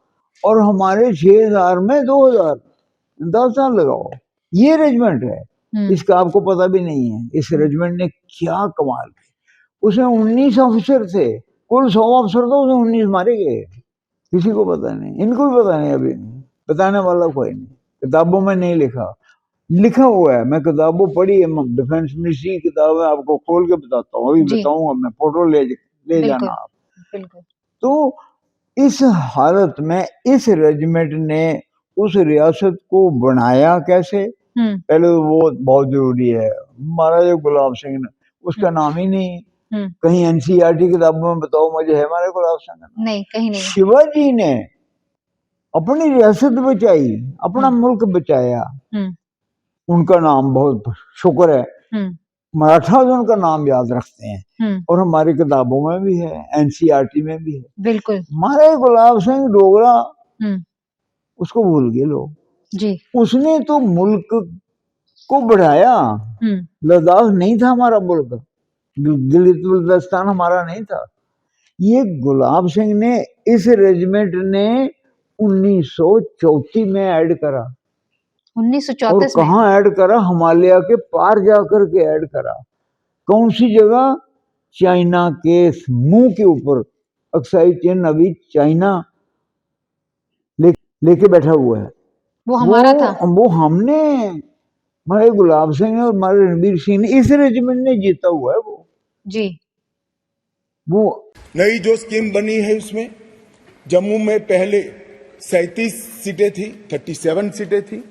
और हमारे 6,000 में 2,000। 10 साल लगाओ। ये रेजिमेंट है, इसका आपको पता भी नहीं है। इस रेजिमेंट ने क्या कमाल किया। उसमें 19 ऑफिसर थे, कुल 100 ऑफिसर थे, उसमें 19 मारे गए। किसी को पता नहीं, इनको भी पता नहीं, अभी बताने वाला कोई नहीं, किताबों में नहीं लिखा हुआ है। मैं किताबों पढ़ी है, डिफेंस मिनिस्ट्री की किताब है, आपको खोल के बताता हूँ, अभी बताऊंगा मैं, फोटो ले ले बिल्कुल, जाना आप। बिल्कुल। तो इस हालत में इस रेजिमेंट ने उस रियासत को बनाया कैसे, पहले तो वो बहुत जरूरी है। महाराजा गुलाब सिंह ने, उसका नाम ही नहीं, कहीं एनसीईआरटी किताबों में बताओ मुझे, है महाराजा गुलाब सिंह का नाम? नहीं, कहीं नहीं। शिवाजी ने अपनी रियासत बचाई, अपना मुल्क बचाया, उनका नाम बहुत शुक्र है मराठा उनका नाम याद रखते हैं और हमारी किताबों में भी है, एनसीईआरटी में भी है। बिल्कुल। महाराजा गुलाब सिंह डोगरा उसको भूल गए लोग जी। उसने तो मुल्क को बढ़ाया। लद्दाख नहीं था हमारा मुल्क, गिलगित बल्तिस्तान हमारा नहीं था। ये गुलाब सिंह ने, इस रेजिमेंट ने 1934 में ऐड करा। 1934 और कहाँ ऐड करा? हिमालय के पार जाकर के ऐड करा। कौन सी जगह? चाइना के मुंह के ऊपर अक्साई चीन अभी चाइना लेके बैठा हुआ है। वो हमारा था। वो हमने, हमारे गुलाब सिंह और हमारे रणबीर सिंह ने, इस रेजिमेंट ने जीता हुआ है वो जी। वो नई जो स्कीम बनी है उसमें जम्मू में पहले 37 सीटें थी, 37 सीटें थी।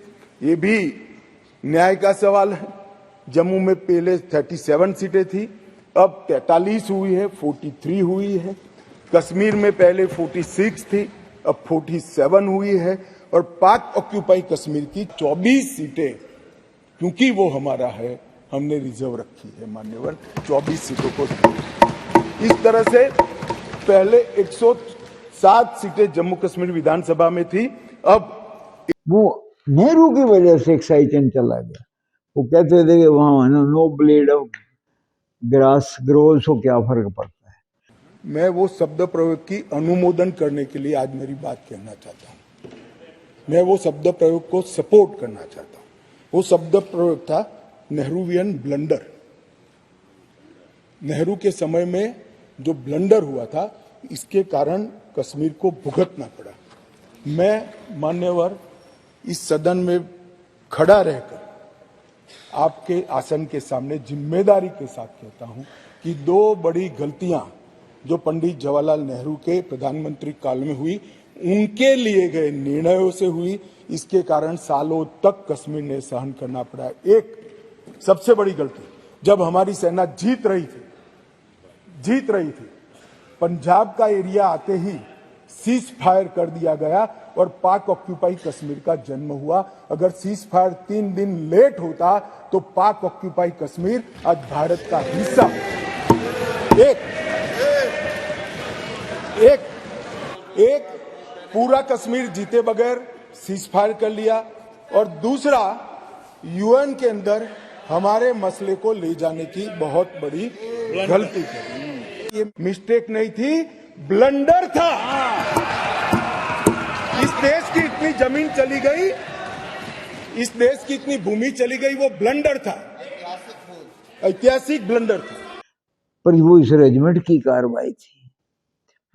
ये भी न्याय का सवाल है। जम्मू में पहले 37 सीटें थी, अब 43 हुई है, 43 हुई है। कश्मीर में पहले 46 थी, अब 47 हुई है। और पाक ऑक्यूपाई कश्मीर की 24 सीटें, क्योंकि वो हमारा है, हमने रिजर्व रखी है मान्यवर 24 सीटों को। इस तरह से पहले 107 सीटें जम्मू कश्मीर विधानसभा में थी, अब वो नेहरू की वजह से एक्साइटेंट चला गया। वो कहते थे कि वहां no blade of grass grows हो, क्या फर्क पड़ता है। मैं वो शब्द प्रयोग की अनुमोदन करने के लिए आज मेरी बात कहना चाहता हूं। मैं वो शब्द प्रयोग को सपोर्ट करना चाहता हूं। वो शब्द प्रयोग था नेहरूवियन ब्लंडर। नेहरू के समय में जो ब्लंडर हुआ था, इसके कारण कश्मीर को भुगतना पड़ा। मैं मान्यवर इस सदन में खड़ा रहकर आपके आसन के सामने जिम्मेदारी के साथ कहता हूं कि 2 बड़ी गलतियां जो पंडित जवाहरलाल नेहरू के प्रधानमंत्री काल में हुई, उनके लिए गए निर्णयों से हुई। इसके कारण सालों तक कश्मीर ने सहन करना पड़ा। एक सबसे बड़ी गलती, जब हमारी सेना जीत रही थी, पंजाब का एरिया आते ही सीज फायर कर दिया गया और पाक ऑक्यूपाई कश्मीर का जन्म हुआ। अगर सीज फायर 3 दिन लेट होता तो पाक ऑक्यूपाई कश्मीर आज भारत का हिस्सा। एक पूरा कश्मीर जीते बगैर सीज फायर कर लिया, और दूसरा यूएन के अंदर हमारे मसले को ले जाने की बहुत बड़ी गलती की। ये मिस्टेक नहीं थी, ब्लंडर था। इस देश की इतनी जमीन चली गई, इस देश की इतनी भूमि चली गई, वो ब्लंडर था, ऐतिहासिक ब्लंडर था। पर वो इस रेजिमेंट की कार्रवाई थी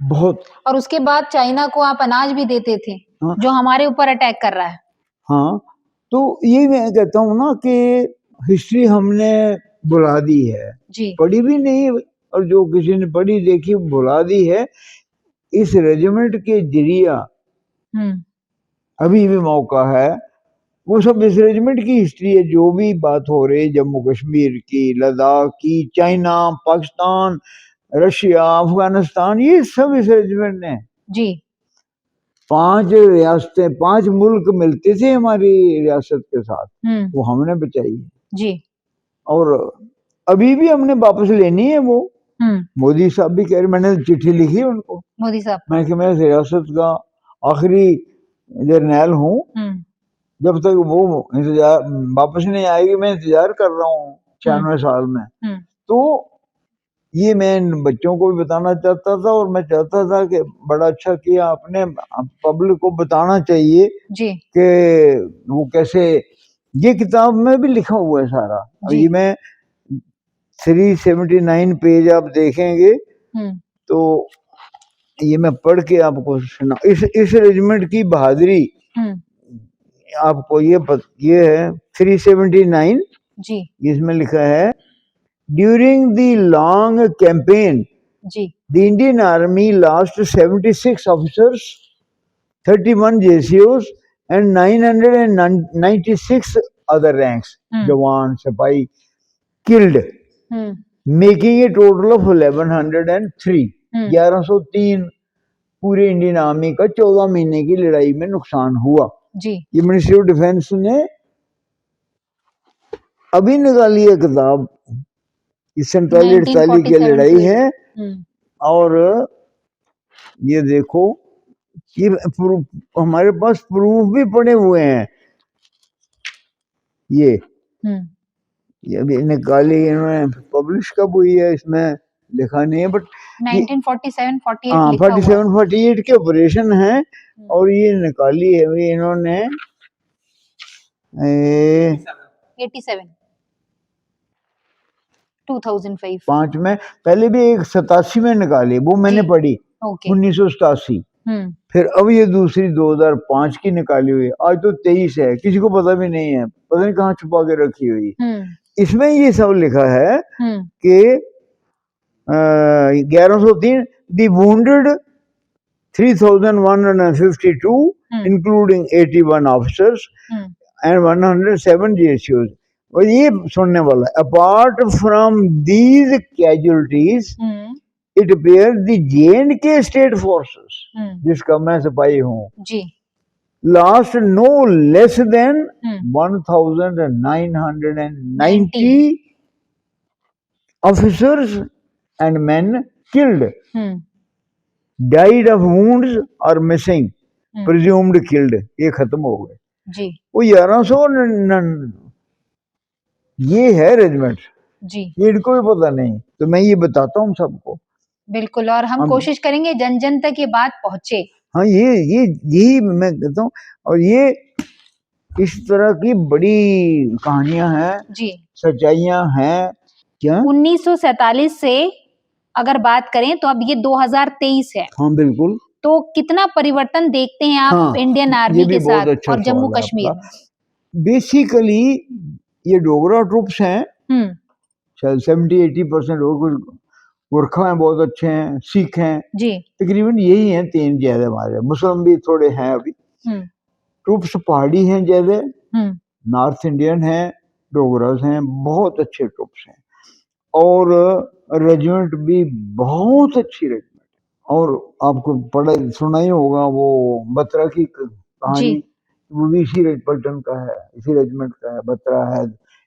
बहुत। और उसके बाद चाइना को आप अनाज भी देते थे। हाँ। जो हमारे ऊपर अटैक कर रहा है। हाँ, तो ये मैं कहता हूँ ना कि हिस्ट्री हमने भुला दी है जी। पढ़ी भी नहीं, और जो किसी ने पढ़ी देखी भुला दी है। इस रेजिमेंट के जरिया अभी भी मौका है। वो सब इस रेजिमेंट की हिस्ट्री है। जो भी बात हो रही है जम्मू कश्मीर की, लद्दाख की, चाइना, पाकिस्तान, रशिया, अफगानिस्तान, ये सब इस रेजिमेंट ने जी। 5 रियासतें, 5 मुल्क मिलते थे हमारी रियासत के साथ, वो हमने बचाई जी। और अभी भी हमने वापस लेनी है वो। मोदी साहब भी कह रहे, मैंने चिट्ठी लिखी उनको, मोदी साहब, मैं कि मैं रियासत का आखिरी जर्नैल हूँ, जब तक वो इंतजार वापस नहीं आएगी मैं इंतजार कर रहा हूँ 96 साल में। तो ये मैं इन बच्चों को भी बताना चाहता था, और मैं चाहता था कि बड़ा अच्छा किया आपने, पब्लिक को बताना चाहिए जी कि वो कैसे। ये किताब में भी लिखा हुआ है सारा। ये मैं 379 पेज आप देखेंगे तो ये मैं पढ़ के आपको सुना। इस रेजिमेंट की बहादुरी आपको ये है 379 जी। इसमें लिखा है, ड्यूरिंग द लॉन्ग कैंपेन जी। The Indian Army lost 76 officers, 31 JCOs and 996 other ranks, जवान सिपाही killed, making a total of 1103, 1103 पूरे इंडियन आर्मी का 14 महीने की लड़ाई में नुकसान हुआ जी। ये मिनिस्ट्री ऑफ डिफेंस ने अभी निकाली है किताब, 47-48 की लड़ाई है। और ये देखो ये हमारे पास प्रूफ भी पड़े हुए हैं। ये अभी निकाली इन्होंने, पब्लिश कब हुई है इसमें लिखा नहीं है, बट 47-48 के ऑपरेशन है और ये निकाली है अभी इन्होंने 2005 में, पहले भी एक 87 में निकाली, वो मैंने पढ़ी 1987। फिर अब ये दूसरी 2005 की निकाली हुई, आज तो 23 है, किसी को पता भी नहीं है, पता नहीं कहाँ छुपा के रखी हुई। इसमें ये सब लिखा है कि 1103 the wounded 3152 including 81 officers and 107 JCOs। और ये सुनने वाला, apart from these casualties it appear the J&K state forces, जिसका मैं सिपाही हूँ, last no less than 1990 officers and men killed, died of wounds और मिसिंग, प्रिज्यूम्ड किल्ड, ये खत्म हो गए जी। वो 1100 ये है रेजिमेंट जी, ये इनको भी पता नहीं, तो मैं ये बताता हूँ सबको। बिल्कुल, और हम कोशिश करेंगे जन जन तक ये बात पहुंचे। हाँ, यही मैं कहता हूँ। और ये इस तरह की बड़ी कहानियां हैं जी, सच्चाइयां हैं। क्या 1947 से अगर बात करें तो अब ये 2023 है। हाँ बिल्कुल। तो कितना परिवर्तन देखते हैं आप हाँ, इंडियन आर्मी के साथ अच्छा और जम्मू कश्मीर? बेसिकली ये डोगरा ट्रूप्स हैं, शायद 70-80% और कुछ गोरखा हैं, बहुत अच्छे हैं, सिख हैं जी, तकरीबन यही हैं, 3 ज्यादा हमारे, मुस्लिम भी थोड़े हैं अभी। ट्रूप्स पहाड़ी हैं ज्यादा, नॉर्थ इंडियन हैं, डोगरास हैं, बहुत अच्छे ट्रूप्स हैं। और रेजिमेंट भी बहुत अच्छी रेजिमेंट। और आपको पढ़ा सुना ही होगा वो बत्रा की कहानी, वो भी इसी पलटन का है, इसी रेजिमेंट का है। बत्रा है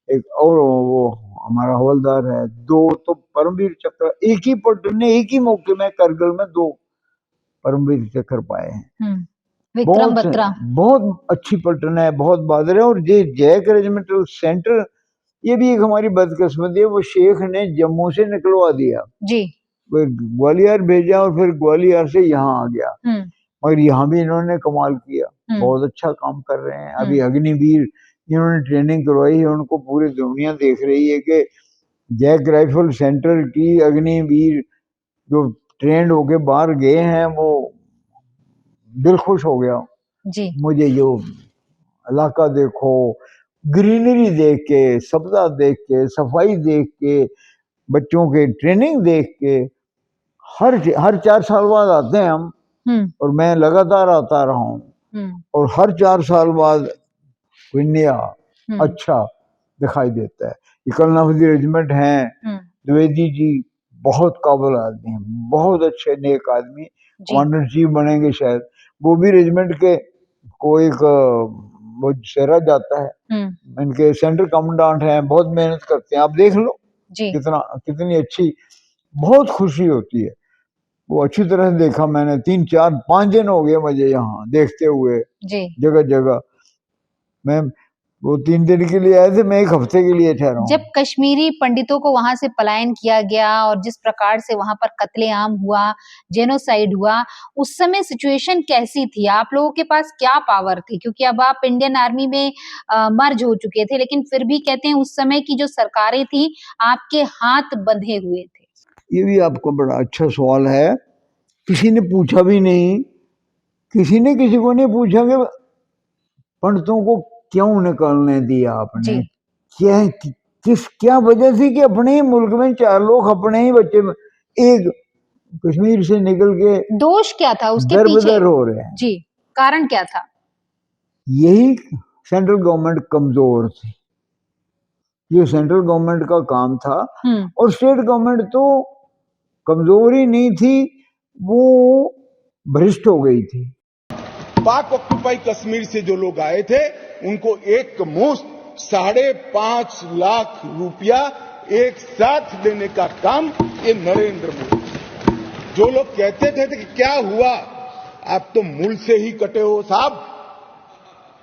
एक, और वो हमारा हवलदार है, 2 तो परमवीर चक्र एक ही पलटन ने एक ही मौके में करगिल में 2 परमवीर चक्र पाए हैं। विक्रम बत्रा बहुत अच्छी पलटन है, बहुत बहादुर है। और ये जैक रेजिमेंटल सेंटर, ये भी एक हमारी बदकिस्मती है, वो शेख ने जम्मू से निकलवा दिया जी, ग्वालियर भेजा और फिर ग्वालियर से यहाँ आ गया। मगर यहाँ भी इन्होंने कमाल किया, बहुत अच्छा काम कर रहे हैं। अभी अग्निवीर इन्होंने ट्रेनिंग करवाई है, उनको पूरी दुनिया देख रही है कि जैक राइफल सेंटर की अग्निवीर जो ट्रेंड होके बाहर गए हैं, वो दिल खुश हो गया जी। मुझे जो इलाका देखो, ग्रीनरी देख के, सब्जा देख के, सफाई देख के, बच्चों के ट्रेनिंग देख के, हर 4 साल बाद आते हैं हम, और मैं लगातार आता रहा हूँ, और हर 4 साल बाद कोई नया अच्छा दिखाई देता है। ये कलनाफजी रेजिमेंट है, द्विवेदी जी बहुत काबिल आदमी हैं, बहुत अच्छे नेक आदमी, कमांडर चीफ बनेंगे शायद। वो भी रेजिमेंट के को एक वो शहरा जाता है, इनके सेंट्रल कमांडेंट हैं, बहुत मेहनत करते हैं। आप देख लो कितनी अच्छी, बहुत खुशी होती है। वो अच्छी तरह से देखा मैंने, 3, 4, 5 दिन हो गए मुझे यहाँ देखते हुए जगह जगह। मैं वो 3 दिन के लिए आए थे, मैं 1 हफ्ते के लिए ठहरा हूँ। जब कश्मीरी पंडितों को वहां से पलायन किया गया और जिस प्रकार से वहां पर कत्लेआम हुआ, जेनोसाइड हुआ, उस समय सिचुएशन कैसी थी? आप लोगों के पास क्या पावर थी? क्योंकि अब आप इंडियन आर्मी में मर्ज हो चुके थे, लेकिन फिर भी कहते हैं उस समय की जो सरकारें थी आपके हाथ बंधे हुए थे। ये भी आपको बड़ा अच्छा सवाल है। किसी ने पूछा भी नहीं, किसी ने किसी को नहीं पूछा कि पंडितों को क्यों निकालने दिया आपने, क्या वजह थी कि अपने ही मुल्क में 4 लोग अपने ही बच्चे, एक कश्मीर से निकल के दोष क्या था उसके दर पीछे? बदर हो रहे हैं। जी, कारण क्या था? यही सेंट्रल गवर्नमेंट कमजोर थी, ये सेंट्रल गवर्नमेंट का काम था। और स्टेट गवर्नमेंट तो कमजोर ही नहीं थी, वो भ्रष्ट हो गई थी। पाक ऑक्युपाई कश्मीर से जो लोग आए थे उनको एक मुश्त 5.5 लाख रुपया एक साथ देने का काम ये नरेंद्र मोदी। जो लोग कहते थे कि क्या हुआ, आप तो मूल से ही कटे हो साहब,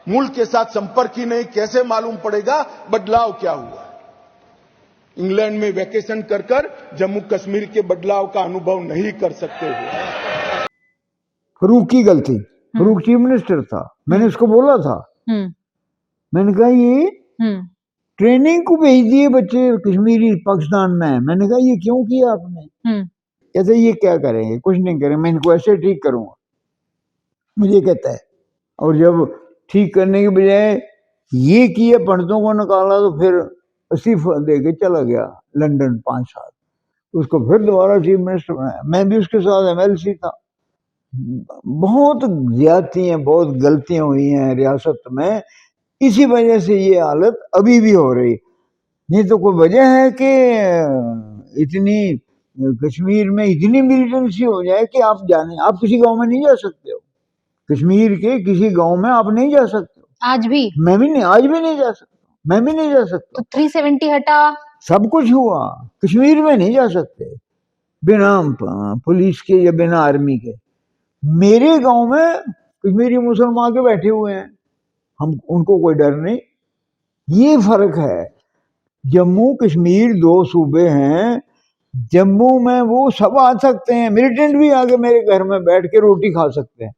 मूल के साथ संपर्क ही नहीं, कैसे मालूम पड़ेगा बदलाव क्या हुआ। इंग्लैंड में वैकेशन कर जम्मू कश्मीर के बदलाव का अनुभव नहीं कर सकते हो। फरूक की गलती, फरूक चीफ मिनिस्टर था, मैंने उसको बोला था, मैंने कहा ये ट्रेनिंग को भेज दिए बच्चे कश्मीरी पाकिस्तान में, मैंने कहा ये क्यों किया आपने? कहते ये क्या करेंगे, कुछ नहीं करेंगे, मैं इनको ऐसे ठीक करूंगा, मुझे कहता है। और जब ठीक करने के बजाय ये किया, पंडितों को निकाला, तो फिर इस्तीफा दे के चला गया लंदन 5 साल, उसको फिर दोबारा चीफ मिनिस्टर बनाया, मैं भी उसके साथ MLC था। बहुत ज्यादतियां, बहुत गलतियां हुई हैं रियासत में, इसी वजह से ये हालत अभी भी हो रही। नहीं तो कोई वजह है कि इतनी कश्मीर में इतनी मिलिटेंसी हो जाए कि आप जाने, आप किसी गांव में नहीं जा सकते हो, कश्मीर के किसी गांव में आप नहीं जा सकते हो। आज भी? मैं भी नहीं, आज भी नहीं जा सकता, मैं भी नहीं जा सकता। तो 370 हटा, सब कुछ हुआ, कश्मीर में नहीं जा सकते बिना पुलिस के या बिना आर्मी के। मेरे गांव में कश्मीरी मुसलमान के बैठे हुए हैं, हम उनको कोई डर नहीं। ये फर्क है, जम्मू कश्मीर 2 सूबे हैं, जम्मू में वो सब आ सकते हैं, मिलिटेंट भी आके मेरे घर में बैठ के रोटी खा सकते हैं,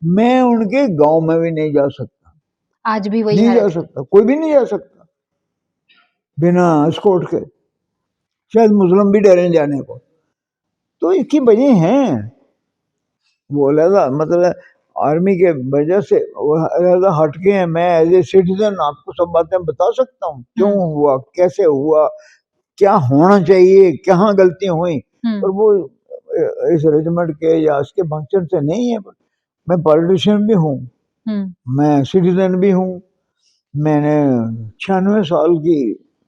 मैं उनके गांव में भी नहीं जा सकता। आज भी वही नहीं जा सकता, कोई भी नहीं जा सकता बिना एस्कॉर्ट के, शायद मुस्लिम भी डरे जाने को। तो इसकी वजह है, वो अलग मतलब आर्मी के वजह से अलग हटके हैं। मैं एज ए सिटीजन आपको सब बातें बता सकता हूँ, क्यों हुआ, कैसे हुआ, क्या होना चाहिए, कहाँ गलतियां हुई। और वो इस रेजिमेंट के या इसके फंक्शन से नहीं है। मैं पॉलिटिशियन भी हूँ, मैं सिटीजन भी हूँ, मैंने 96 साल की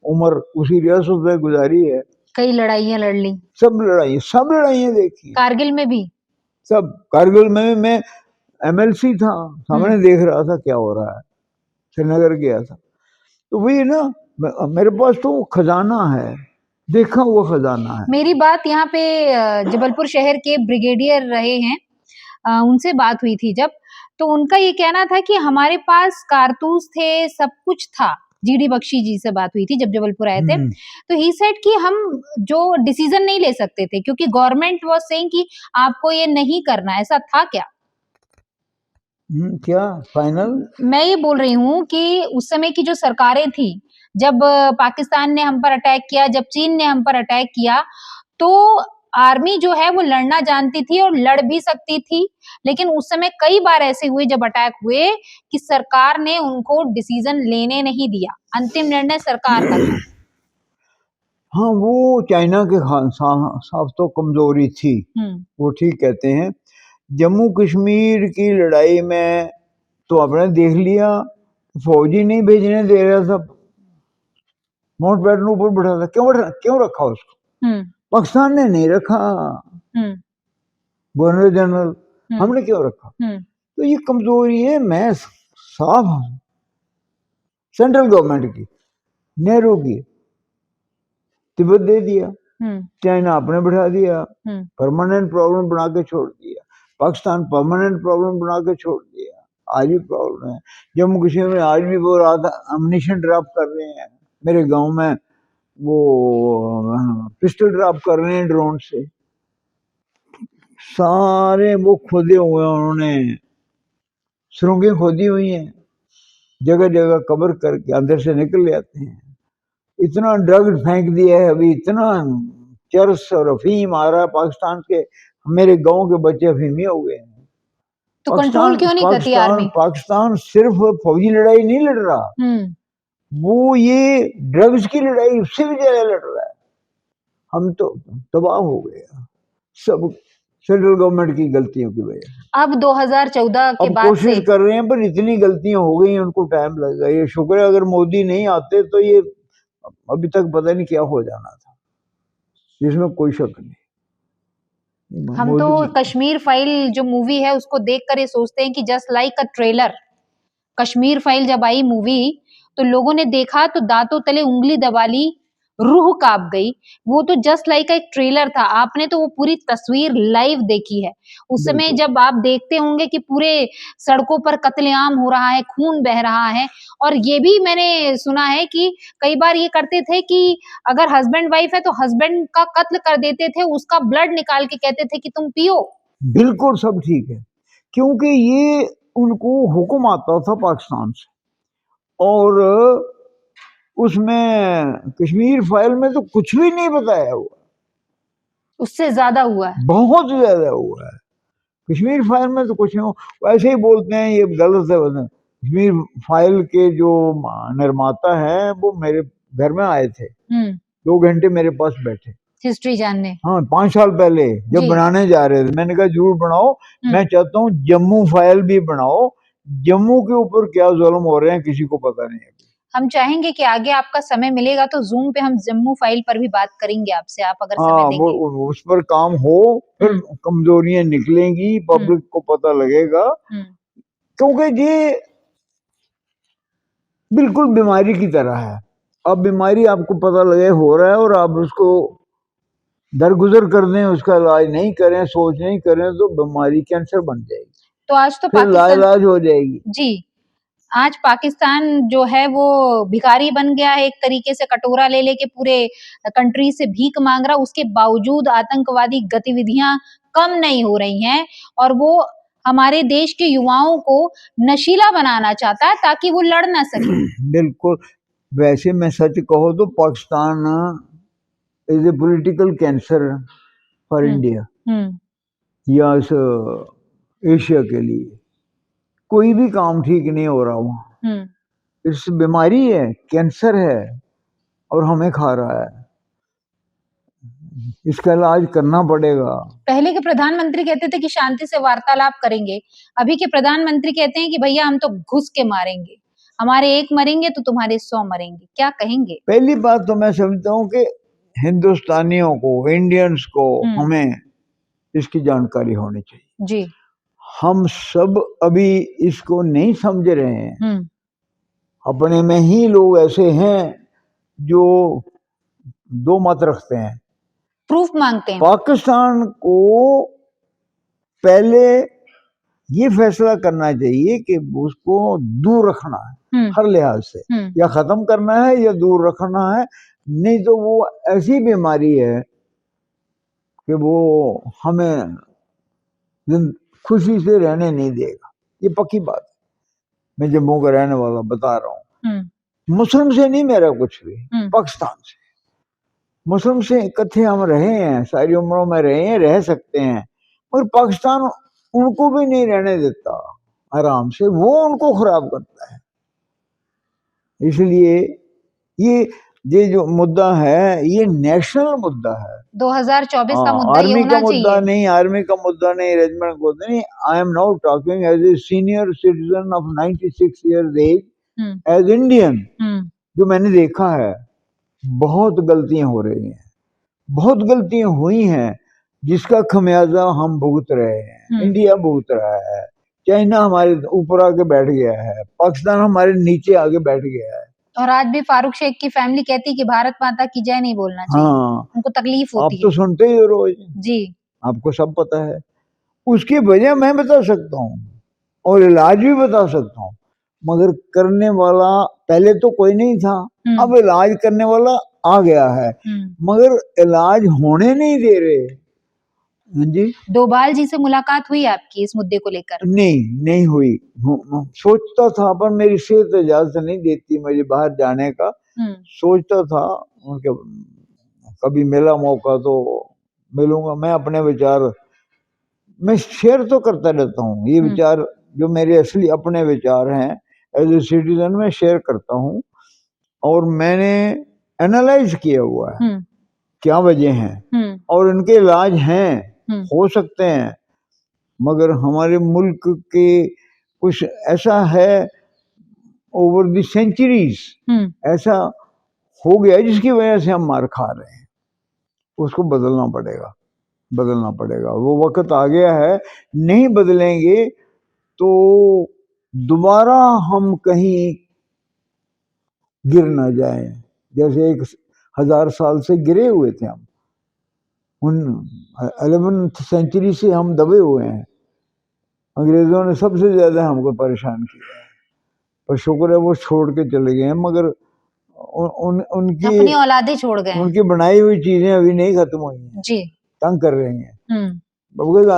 उम्र उसी रियासत में गुजारी है, कई लड़ाइयां लड़ ली, सब लड़ाइयां देखी, कारगिल में भी, सब कारगिल में मैं MLC था, सामने देख रहा था क्या हो रहा है, श्रीनगर गया था। तो वही ना, मेरे पास तो खजाना है, देखा हुआ खजाना है। मेरी बात यहाँ पे जबलपुर शहर के ब्रिगेडियर रहे हैं, उनसे बात हुई थी जब, तो उनका ये कहना था कि हमारे पास कारतूस थे, सब कुछ था। GD बख्शी जी से बात हुई थी जब जबलपुर आए थे, तो ही सेड कि हम जो डिसीजन नहीं ले सकते थे क्योंकि गवर्नमेंट वाज सेइंग कि आपको ये नहीं करना, ऐसा था क्या? क्या फाइनल? मैं ये बोल रही हूँ कि उस समय की जो सरकारें थी, जब पाकिस्तान ने हम पर अटैक किया, जब चीन ने हम पर अटैक किया, तो आर्मी जो है वो लड़ना जानती थी और लड़ भी सकती थी, लेकिन उस समय कई बार ऐसे हुए जब अटैक हुए कि सरकार ने उनको डिसीजन लेने नहीं दिया, अंतिम निर्णय सरकार का था। हाँ, वो चाइना के साथ तो कमजोरी थी, वो ठीक कहते हैं। जम्मू कश्मीर की लड़ाई में तो आपने देख लिया, फौजी नहीं भेजने दे रहा था, माउंटबेटन ऊपर बैठा था, क्यों रखा उसको? पाकिस्तान ने नहीं रखा, गवर्नर जनरल, हमने क्यों रखा? तो ये कमजोरी है, मैं साफ हूं सेंट्रल गवर्नमेंट की, नेहरू की, तिब्बत दे दिया, चाइना आपने बढ़ा दिया, परमानेंट प्रॉब्लम बना के छोड़ दिया, पाकिस्तान परमानेंट प्रॉब्लम बना के छोड़ दिया, आज भी प्रॉब्लम है। जम्मू कश्मीर में आज भी वो रात अम्युनिशन ड्रॉप कर रहे हैं, मेरे गांव में वो पिस्टल ड्रॉप कर रहे हैं ड्रोन से, सारे वो खोदे हुए हैं उन्होंने, सुरंगें खोदी हुई हैं, जगह जगह कवर करके अंदर से निकल जाते हैं। इतना ड्रग फेंक दिया है अभी, इतना चरस और अफीम आ रहा है पाकिस्तान के, मेरे गांव के बच्चे अफीमी हो गए हैं। तो कंट्रोल क्यों नहीं करती आर्मी? पाकिस्तान सिर्फ फौजी लड़ाई नहीं लड़ रहा, वो ये ड्रग्स की लड़ाई उससे भी ज्यादा लड़ रहा है। हम तो तबाह हो गए सब। सेंट्रल गवर्नमेंट की गलतियों की वजह से। अब 2014 के अब बाद कोशिश से कर रहे हैं, पर इतनी गलतियां हो गई हैं, उनको टाइम लगेगा। ये शुक्र है अगर मोदी नहीं आते तो ये अभी तक पता नहीं क्या हो जाना था, जिसमें कोई शक नहीं। हम तो कश्मीर फाइल जो मूवी है उसको देखकर ये सोचते हैं कि just like a trailer. Kashmir file जब आई मूवी तो लोगों ने देखा तो दांतों तले उंगली दबा ली, रूह कांप गई। वो तो जस्ट लाइक एक ट्रेलर था। आपने तो वो पूरी तस्वीर लाइव देखी है। उस समय जब आप देखते होंगे कि पूरे सड़कों पर कत्लेआम हो रहा है, खून बह रहा है। और ये भी मैंने सुना है कि कई बार ये करते थे कि अगर हस्बैंड वाइफ है तो हस्बैंड का कत्ल कर देते थे, उसका ब्लड निकाल के कहते थे कि तुम पियो। बिल्कुल सब ठीक है, क्योंकि ये उनको हुक्म आता था पाकिस्तान से, और उसमें कश्मीर फाइल में तो कुछ भी नहीं बताया हुआ, उससे ज्यादा हुआ है, बहुत ज्यादा हुआ है। कश्मीर फाइल में तो कुछ नहीं, वैसे ही बोलते हैं, ये गलत है। कश्मीर फाइल के जो निर्माता है वो मेरे घर में आए थे, 2 घंटे मेरे पास बैठे हिस्ट्री जानने। हाँ, 5 साल पहले जब बनाने जा रहे थे, मैंने कहा जरूर बनाओ, मैं चाहता हूँ जम्मू फाइल भी बनाओ। जम्मू के ऊपर क्या जुल्म हो रहे हैं किसी को पता नहीं है। हम चाहेंगे कि आगे आपका समय मिलेगा तो जूम पे हम जम्मू फाइल पर भी बात करेंगे आपसे, आप अगर समय देंगे। उस पर काम हो, फिर कमजोरियां निकलेंगी, पब्लिक को पता लगेगा, क्योंकि ये बिल्कुल बीमारी की तरह है। अब बीमारी आपको पता लगे हो रहा है और आप उसको दरगुजर कर दें, उसका इलाज नहीं करें, सोच नहीं करें, तो बीमारी कैंसर बन जाएगी। तो आज तो फिर लाइलाज हो जाएगी। जी, आज पाकिस्तान जो है वो भिखारी बन गया है, एक तरीके से कटोरा ले लेके पूरे कंट्री से भीख मांग रहा। उसके बावजूद आतंकवादी गतिविधियां कम नहीं हो रही हैं और वो हमारे देश के युवाओं को नशीला बनाना चाहता है ताकि वो लड़ ना सके। बिल्कुल, वैसे मैं सच कहो तो Pakistan is a political cancer for India या एशिया के लिए। कोई भी काम ठीक नहीं हो रहा वहाँ, इस बीमारी है, कैंसर है और हमें खा रहा है। इसका इलाज करना पड़ेगा। पहले के प्रधानमंत्री कहते थे कि शांति से वार्तालाप करेंगे, अभी के प्रधानमंत्री कहते हैं कि भैया हम तो घुस के मारेंगे, हमारे 1 मरेंगे तो तुम्हारे 100 मरेंगे। क्या कहेंगे? पहली बात तो मैं समझता हूँ कि हिंदुस्तानियों को, इंडियंस को, हमें इसकी जानकारी होनी चाहिए जी। हम सब अभी इसको नहीं समझ रहे हैं। अपने में ही लोग ऐसे हैं जो 2 मत रखते हैं, प्रूफ मांगते हैं। पाकिस्तान को पहले ये फैसला करना चाहिए कि उसको दूर रखना है हर लिहाज से, या खत्म करना है या दूर रखना है। नहीं तो वो ऐसी बीमारी है कि वो हमें खुशी से रहने नहीं देगा। ये पक्की बात है, मैं जम्मू का रहने वाला बता रहा हूँ। मुस्लिम से नहीं मेरा कुछ भी, पाकिस्तान से। मुस्लिम से इकट्ठे हम रहे हैं, सारी उम्रों में रहे हैं, रह सकते हैं, मगर पाकिस्तान उनको भी नहीं रहने देता आराम से, वो उनको खराब करता है। इसलिए ये जो मुद्दा है ये नेशनल मुद्दा है, 2024 का मुद्दा ये आर्मी होना का मुद्दा चाहिए। नहीं, आर्मी का मुद्दा नहीं, रेजिमेंट का मुद्दा नहीं। I am now talking as a senior citizen of 96 years age, as Indian. जो मैंने देखा है बहुत गलतियां हो रही हैं, बहुत गलतियां हुई हैं, जिसका खमियाजा हम भुगत रहे हैं। इंडिया भुगत रहा है, चाइना हमारे ऊपर आके बैठ गया है, पाकिस्तान हमारे नीचे आके बैठ गया है। और आज भी फारूक शेख की फैमिली कहती कि भारत माता की जय नहीं बोलना चाहिए। हाँ, उनको तकलीफ होती आप तो सुनते ही हो रोज जी, आपको सब पता है। उसकी वजह मैं बता सकता हूँ और इलाज भी बता सकता हूँ, मगर करने वाला पहले तो कोई नहीं था, अब इलाज करने वाला आ गया है, मगर इलाज होने नहीं दे रहे। जी, डोभाल जी से मुलाकात हुई आपकी इस मुद्दे को लेकर? नहीं हुई। सोचता था पर मेरी सेहत इजाजत नहीं देती मुझे बाहर जाने का। सोचता था उनके कभी मिला मौका तो मिलूंगा। मैं अपने विचार मैं शेयर तो करता रहता हूँ, ये विचार जो मेरे असली अपने विचार हैं एज ए सिटीजन में शेयर करता हूँ, और मैंने एनालाइज किया हुआ है क्या वजह है और इनके इलाज हैं। हो सकते हैं, मगर हमारे मुल्क के कुछ ऐसा है ओवर द सेंचुरीज ऐसा हो गया जिसकी वजह से हम मार खा रहे हैं। उसको बदलना पड़ेगा। वो वक्त आ गया है, नहीं बदलेंगे तो दोबारा हम कहीं गिर ना जाए, जैसे 1000 साल से गिरे हुए थे हम। उन 11th सेंचुरी से हम दबे हुए हैं। अंग्रेजों ने सबसे ज्यादा हमको परेशान किया है, पर शुक्र है वो छोड़ के चले गए हैं, मगर उनकी अपनी औलादे छोड़ गए, उनकी बनाई हुई चीजें अभी नहीं खत्म हुई हैं जी, तंग कर रही हैं। Because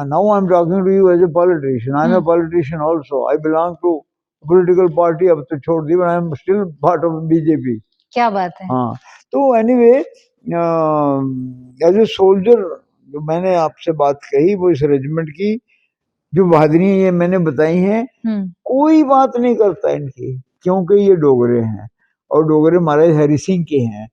now I'm talking to you as a politician. I'm a politician also. I belong to a political party. अब तो छोड़ दी, but I'm still part of BJP. क्या बात है। हाँ, तो anyway, as a soldier, जो मैंने आपसे बात कही वो इस रेजिमेंट की जो बहादुरी ये मैंने बताई हैं, कोई बात नहीं करता इनकी, क्योंकि ये डोगरे हैं और डोगरे महाराज हरि सिंह के हैं।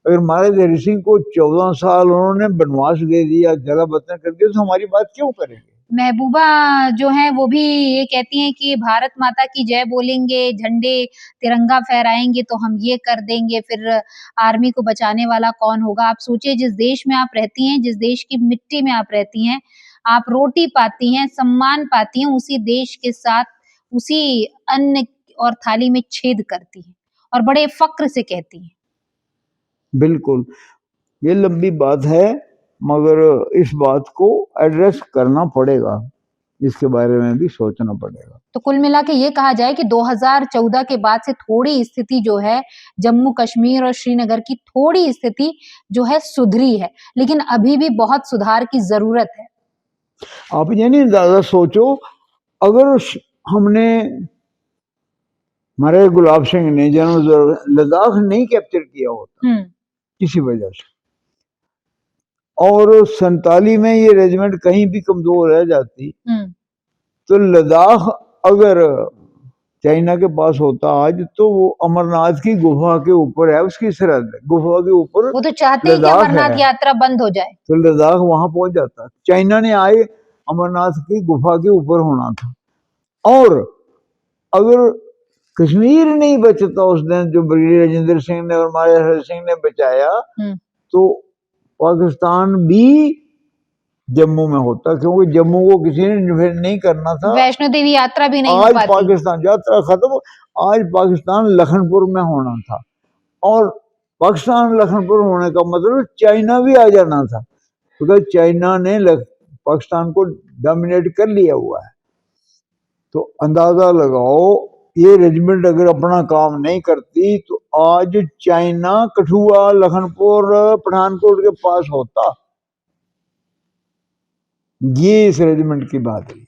अगर महाराज हरि सिंह को 14 साल उन्होंने बनवास दे दिया, जला वतन कर दिया, तो हमारी बात क्यों करेंगे। महबूबा जो है वो भी ये कहती हैं कि भारत माता की जय बोलेंगे, झंडे तिरंगा फहराएंगे तो हम ये कर देंगे, फिर आर्मी को बचाने वाला कौन होगा। आप सोचिए, जिस देश में आप रहती हैं, जिस देश की मिट्टी में आप रहती हैं, आप रोटी पाती हैं, सम्मान पाती हैं, उसी देश के साथ उसी अन्न और थाली में छेद करती हैं और बड़े फक्र से कहती हैं। बिल्कुल, ये लंबी बात है, मगर इस बात को एड्रेस करना पड़ेगा, इसके बारे में भी सोचना पड़ेगा। तो कुल मिला के ये कहा जाए कि 2014 के बाद से थोड़ी स्थिति जो है जम्मू कश्मीर और श्रीनगर की थोड़ी स्थिति जो है सुधरी है, लेकिन अभी भी बहुत सुधार की जरूरत है। आप ये नहीं ज्यादा सोचो, अगर हमने हमारे गुलाब सिंह ने जनरल लद्दाख नहीं कैप्चर किया होता किसी वजह से, और 47 में ये रेजिमेंट कहीं भी कमजोर रह जाती, तो लद्दाख अगर चाइना के पास होता आज, तो वो अमरनाथ की गुफा के ऊपर है, उसकी सरहद गुफा के ऊपर। वो तो चाहते हैं कि अमरनाथ यात्रा बंद हो जाए, तो लद्दाख वहां पहुंच जाता। चाइना ने आए अमरनाथ की गुफा के ऊपर होना था। और अगर कश्मीर नहीं बचता उस दिन, जो ब्रिगेडियर राजेंद्र सिंह ने और महाराज हरि सिंह ने बचाया, तो पाकिस्तान भी जम्मू में होता, क्योंकि जम्मू को किसी ने नहीं करना था। वैष्णो देवी यात्रा भी नहीं आज हो पाती। पाकिस्तान यात्रा खत्म, आज पाकिस्तान लखनपुर में होना था, और पाकिस्तान लखनपुर होने का मतलब चाइना भी आ जाना था, क्योंकि चाइना ने पाकिस्तान को डोमिनेट कर लिया हुआ है। तो अंदाजा लगाओ, ये रेजिमेंट अगर अपना काम नहीं करती तो आज चाइना कठुआ, लखनपुर, पठानकोट के पास होता। ये इस रेजिमेंट की बात है,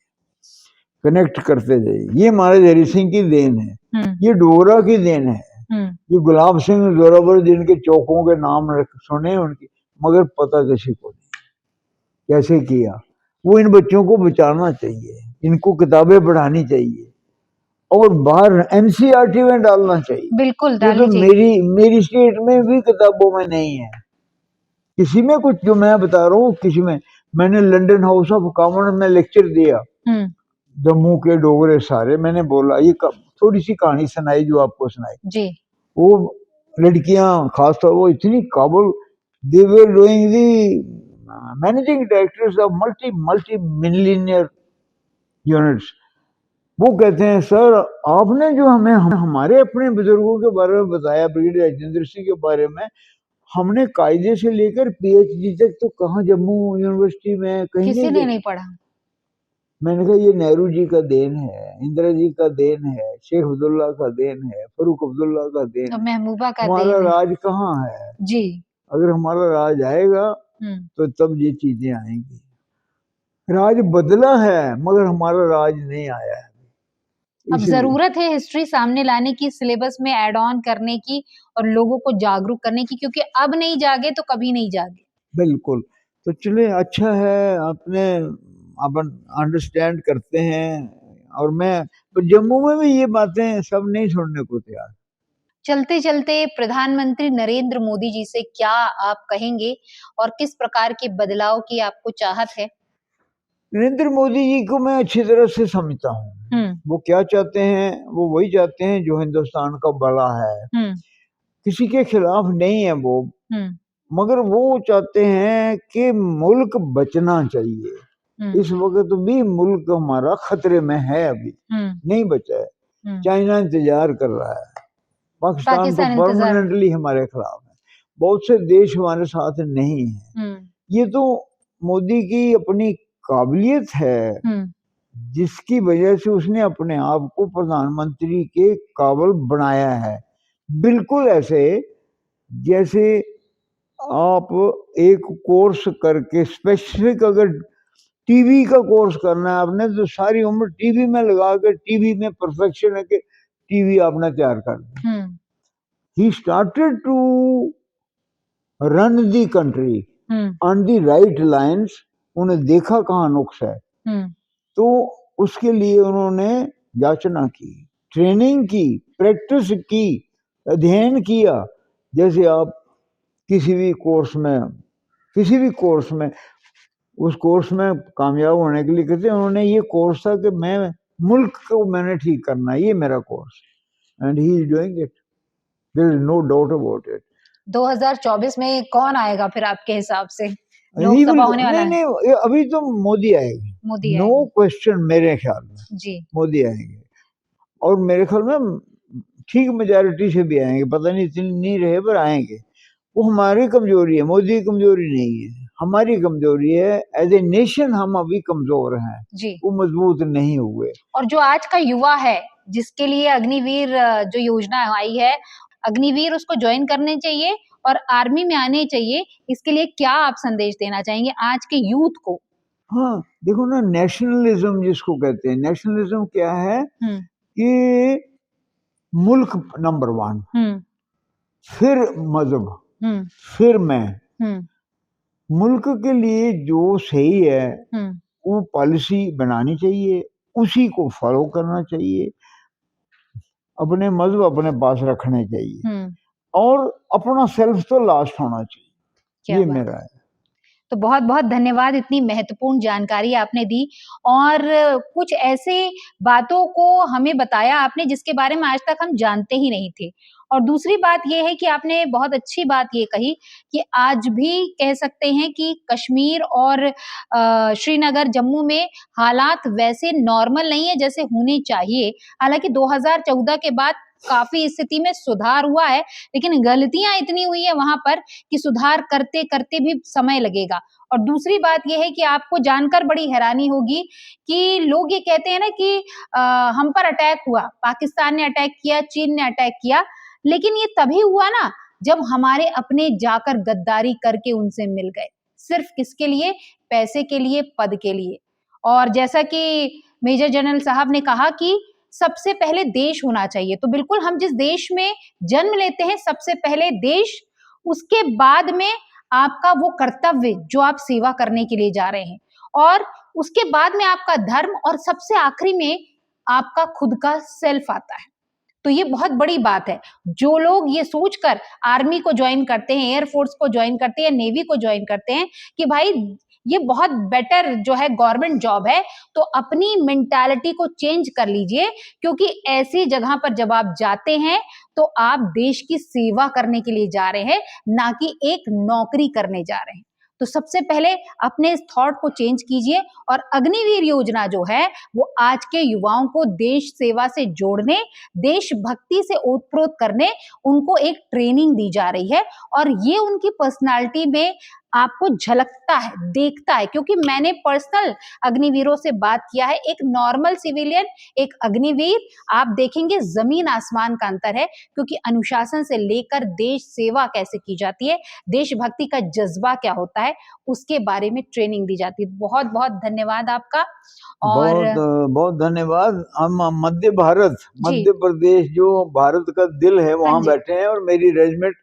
कनेक्ट करते जाइए। ये महाराज हरि सिंह की देन है, ये डोगरा की देन है। ये गुलाब सिंह जोरावर जिनके चौकों के नाम सुने उनकी, मगर पता किसी को नहीं कैसे किया। वो इन बच्चों को बचाना चाहिए, इनको किताबें पढ़ानी चाहिए और बाहर एनसीईआरटी में डालना चाहिए। बिल्कुल तो मेरी स्टेट में भी किताबों में नहीं है, किसी में कुछ जो मैं बता रहा हूँ किसी में। मैंने लंदन हाउस ऑफ कॉमन में लेक्चर दिया, जम्मू के डोगरे सारे, मैंने बोला ये थोड़ी सी कहानी सुनाई जो आपको सुनाई जी। वो लड़कियां खासतौर वो इतनी काबुल, they were doing the managing directors of multi millionaire units. वो कहते हैं सर आपने जो हमें हमारे अपने बुजुर्गों के बारे में बताया, ब्रिगेडियर राजेंद्र सिंह के बारे में, हमने कायदे से लेकर पीएचडी तक तो कहाँ जम्मू यूनिवर्सिटी में कहीं किसी ने नहीं पढ़ा। मैंने कहा ये नेहरू जी का देन है, इंदिरा जी का देन है, शेख अब्दुल्ला का देन है, फरूक अब्दुल्ला का देन है, महबूबा का हमारा राज कहाँ है जी। अगर हमारा राज आएगा तो तब ये चीजें आएंगी। राज बदला है मगर हमारा राज नहीं आया है। अब जरूरत है हिस्ट्री सामने लाने की, सिलेबस में ऐड ऑन करने की और लोगों को जागरूक करने की, क्योंकि अब नहीं जागे तो कभी नहीं जागे। बिल्कुल। तो चलिए अच्छा है, आपने अपन अंडरस्टैंड करते हैं, और मैं जम्मू में भी ये बातें सब नहीं छोड़ने को तैयार। चलते चलते प्रधानमंत्री नरेंद्र मोदी जी से क्या आप कहेंगे और किस प्रकार के बदलाव की आपको चाहत है? नरेंद्र मोदी जी को मैं अच्छी तरह से समझता हूँ। वो क्या चाहते हैं, वो वही चाहते हैं जो हिंदुस्तान का बड़ा है। किसी के खिलाफ नहीं है वो, मगर वो चाहते हैं कि मुल्क बचना चाहिए। इस वक्त भी मुल्क हमारा खतरे में है, अभी नहीं बचा है। चाइना इंतजार कर रहा है, पाकिस्तान तो परमानेंटली हमारे खिलाफ है, बहुत से देश हमारे साथ नहीं है। ये तो मोदी की अपनी काबिलियत है, जिसकी वजह से उसने अपने आप को प्रधानमंत्री के काबिल बनाया है। बिल्कुल ऐसे जैसे आप एक कोर्स करके स्पेसिफिक, अगर टीवी का कोर्स करना है आपने, तो सारी उम्र टीवी में लगा के टीवी में परफेक्शन है कि टीवी आपने तैयार कर दी। He started to run the country on the right lines. उन्हें देखा कहाँ नुक्स है, तो उसके लिए उन्होंने याचना की, ट्रेनिंग की, प्रैक्टिस की, अध्ययन किया। जैसे आप किसी भी कोर्स में उस कोर्स में कामयाब होने के लिए कहते हैं, उन्होंने ये कोर्स था कि मैं मुल्क को मैंने ठीक करना है, ये मेरा course, and he is doing it, there is no doubt about it. 2024 में कौन आएगा फिर आपके हिसाब से? लोकसभा होने वाला है। नहीं, अभी तो मोदी आएगी, नो क्वेश्चन मेरे ख्याल में जी, मोदी आएंगे, और मेरे ख्याल में ठीक मेजॉरिटी से भी आएंगे, पता नहीं इतनी नहीं रहे पर आएंगे। वो हमारी कमजोरी है, मोदी की कमजोरी नहीं है, हमारी कमजोरी है। एज ए नेशन हम अभी कमजोर हैं जी, वो मजबूत नहीं हुए। और जो आज का युवा है जिसके लिए अग्निवीर जो योजना आई है, अग्निवीर उसको ज्वाइन करने चाहिए और आर्मी में आने चाहिए, इसके लिए क्या आप संदेश देना चाहेंगे आज के यूथ को? हाँ, देखो ना, नेशनलिज्म जिसको कहते हैं, नेशनलिज्म क्या है कि मुल्क नंबर 1, फिर मजहब, फिर मैं। मुल्क के लिए जो सही है वो पॉलिसी बनानी चाहिए, उसी को फॉलो करना चाहिए, अपने मजहब अपने पास रखने चाहिए, और अपना सेल्फ तो लास्ट होना चाहिए। ये मेरा है। तो बहुत बहुत धन्यवाद, इतनी महत्वपूर्ण जानकारी आपने दी और कुछ ऐसे बातों को हमें बताया आपने जिसके बारे में आज तक हम जानते ही नहीं थे। और दूसरी बात ये है कि आपने बहुत अच्छी बात ये कही कि आज भी कह सकते हैं कि कश्मीर और श्रीनगर, जम्मू में हालात वैसे नॉर्मल नहीं है जैसे होने चाहिए। हालांकि 2014 के बाद काफी स्थिति में सुधार हुआ है, लेकिन गलतियां इतनी हुई है वहां पर कि सुधार करते करते भी समय लगेगा। और दूसरी बात यह है कि आपको जानकर बड़ी हैरानी होगी कि लोग ये कहते हैं ना कि हम पर अटैक हुआ, पाकिस्तान ने अटैक किया, चीन ने अटैक किया, लेकिन ये तभी हुआ ना जब हमारे अपने जाकर गद्दारी करके उनसे मिल गए। सिर्फ किसके लिए? पैसे के लिए, पद के लिए। और जैसा कि मेजर जनरल साहब ने कहा कि सबसे पहले देश होना चाहिए, तो बिल्कुल हम जिस देश में जन्म लेते हैं, सबसे पहले देश, उसके बाद में आपका वो कर्तव्य जो आप सेवा करने के लिए जा रहे हैं, और उसके बाद में आपका धर्म, और सबसे आखिरी में आपका खुद का सेल्फ आता है। तो ये बहुत बड़ी बात है। जो लोग ये सोचकर आर्मी को ज्वाइन करते हैं, एयरफोर्स को ज्वाइन करते हैं, नेवी को ज्वाइन करते हैं कि भाई ये बहुत बेटर जो है गवर्नमेंट जॉब है, तो अपनी मेंटालिटी को चेंज कर लीजिए, क्योंकि ऐसी जगह पर जब आप जाते हैं तो आप देश की सेवा करने के लिए जा रहे हैं, ना कि एक नौकरी करने जा रहे हैं। तो सबसे पहले अपने इस थॉट को चेंज कीजिए, और अग्निवीर योजना जो है वो आज के युवाओं को देश सेवा से जोड़ने, देशभक्ति से ओतप्रोत करने, उनको एक ट्रेनिंग दी जा रही है, और ये उनकी पर्सनालिटी में आपको झलकता है, देखता है। क्योंकि मैंने पर्सनल अग्निवीरों से बात किया है, एक नॉर्मल सिविलियन, एक अग्निवीर, आप देखेंगे जमीन आसमान का अंतर है, क्योंकि अनुशासन से लेकर देश सेवा कैसे की जाती है, देशभक्ति का जज्बा क्या होता है, उसके बारे में ट्रेनिंग दी जाती है। बहुत बहुत धन्यवाद आपका। और बहुत बहुत धन्यवाद। हम मध्य प्रदेश जो भारत का दिल है, वहां बैठे हैं, और मेरी रेजिमेंट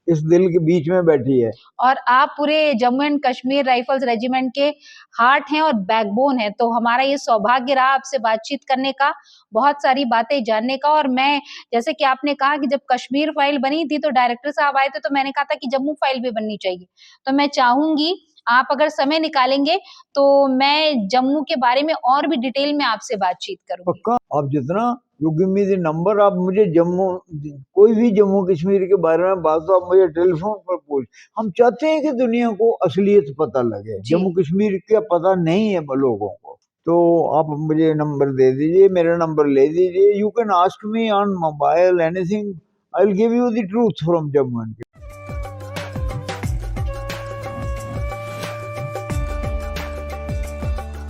इस दिल के बीच में बैठी है। और आप पूरे Jammu and Kashmir rifles regiment के हार्ट हैं और बैकबोन है, तो हमारा ये सौभाग्य रहा आपसे बातचीत करने का, बहुत सारी बातें जानने का। और मैं, जैसे कि आपने कहा कि जब कश्मीर फाइल बनी थी तो डायरेक्टर साहब आए थे, तो मैंने कहा था कि जम्मू फाइल भी बननी चाहिए। तो मैं चाहूंगी आप अगर समय निकालेंगे तो मैं जम्मू के बारे में और भी डिटेल में आपसे बातचीत करूंगी। पक्का, आप जितना you give me the number, आप मुझे जम्मू, कोई भी जम्मू कश्मीर के बारे में बात तो आप मुझे टेलीफोन पर पूछ। हम चाहते हैं कि दुनिया को असलियत पता लगे, जम्मू कश्मीर का पता नहीं है लोगों को। तो आप मुझे नंबर दे दीजिए, मेरा नंबर ले दीजिए। You can ask me on mobile anything, I will give you the truth from Jammu and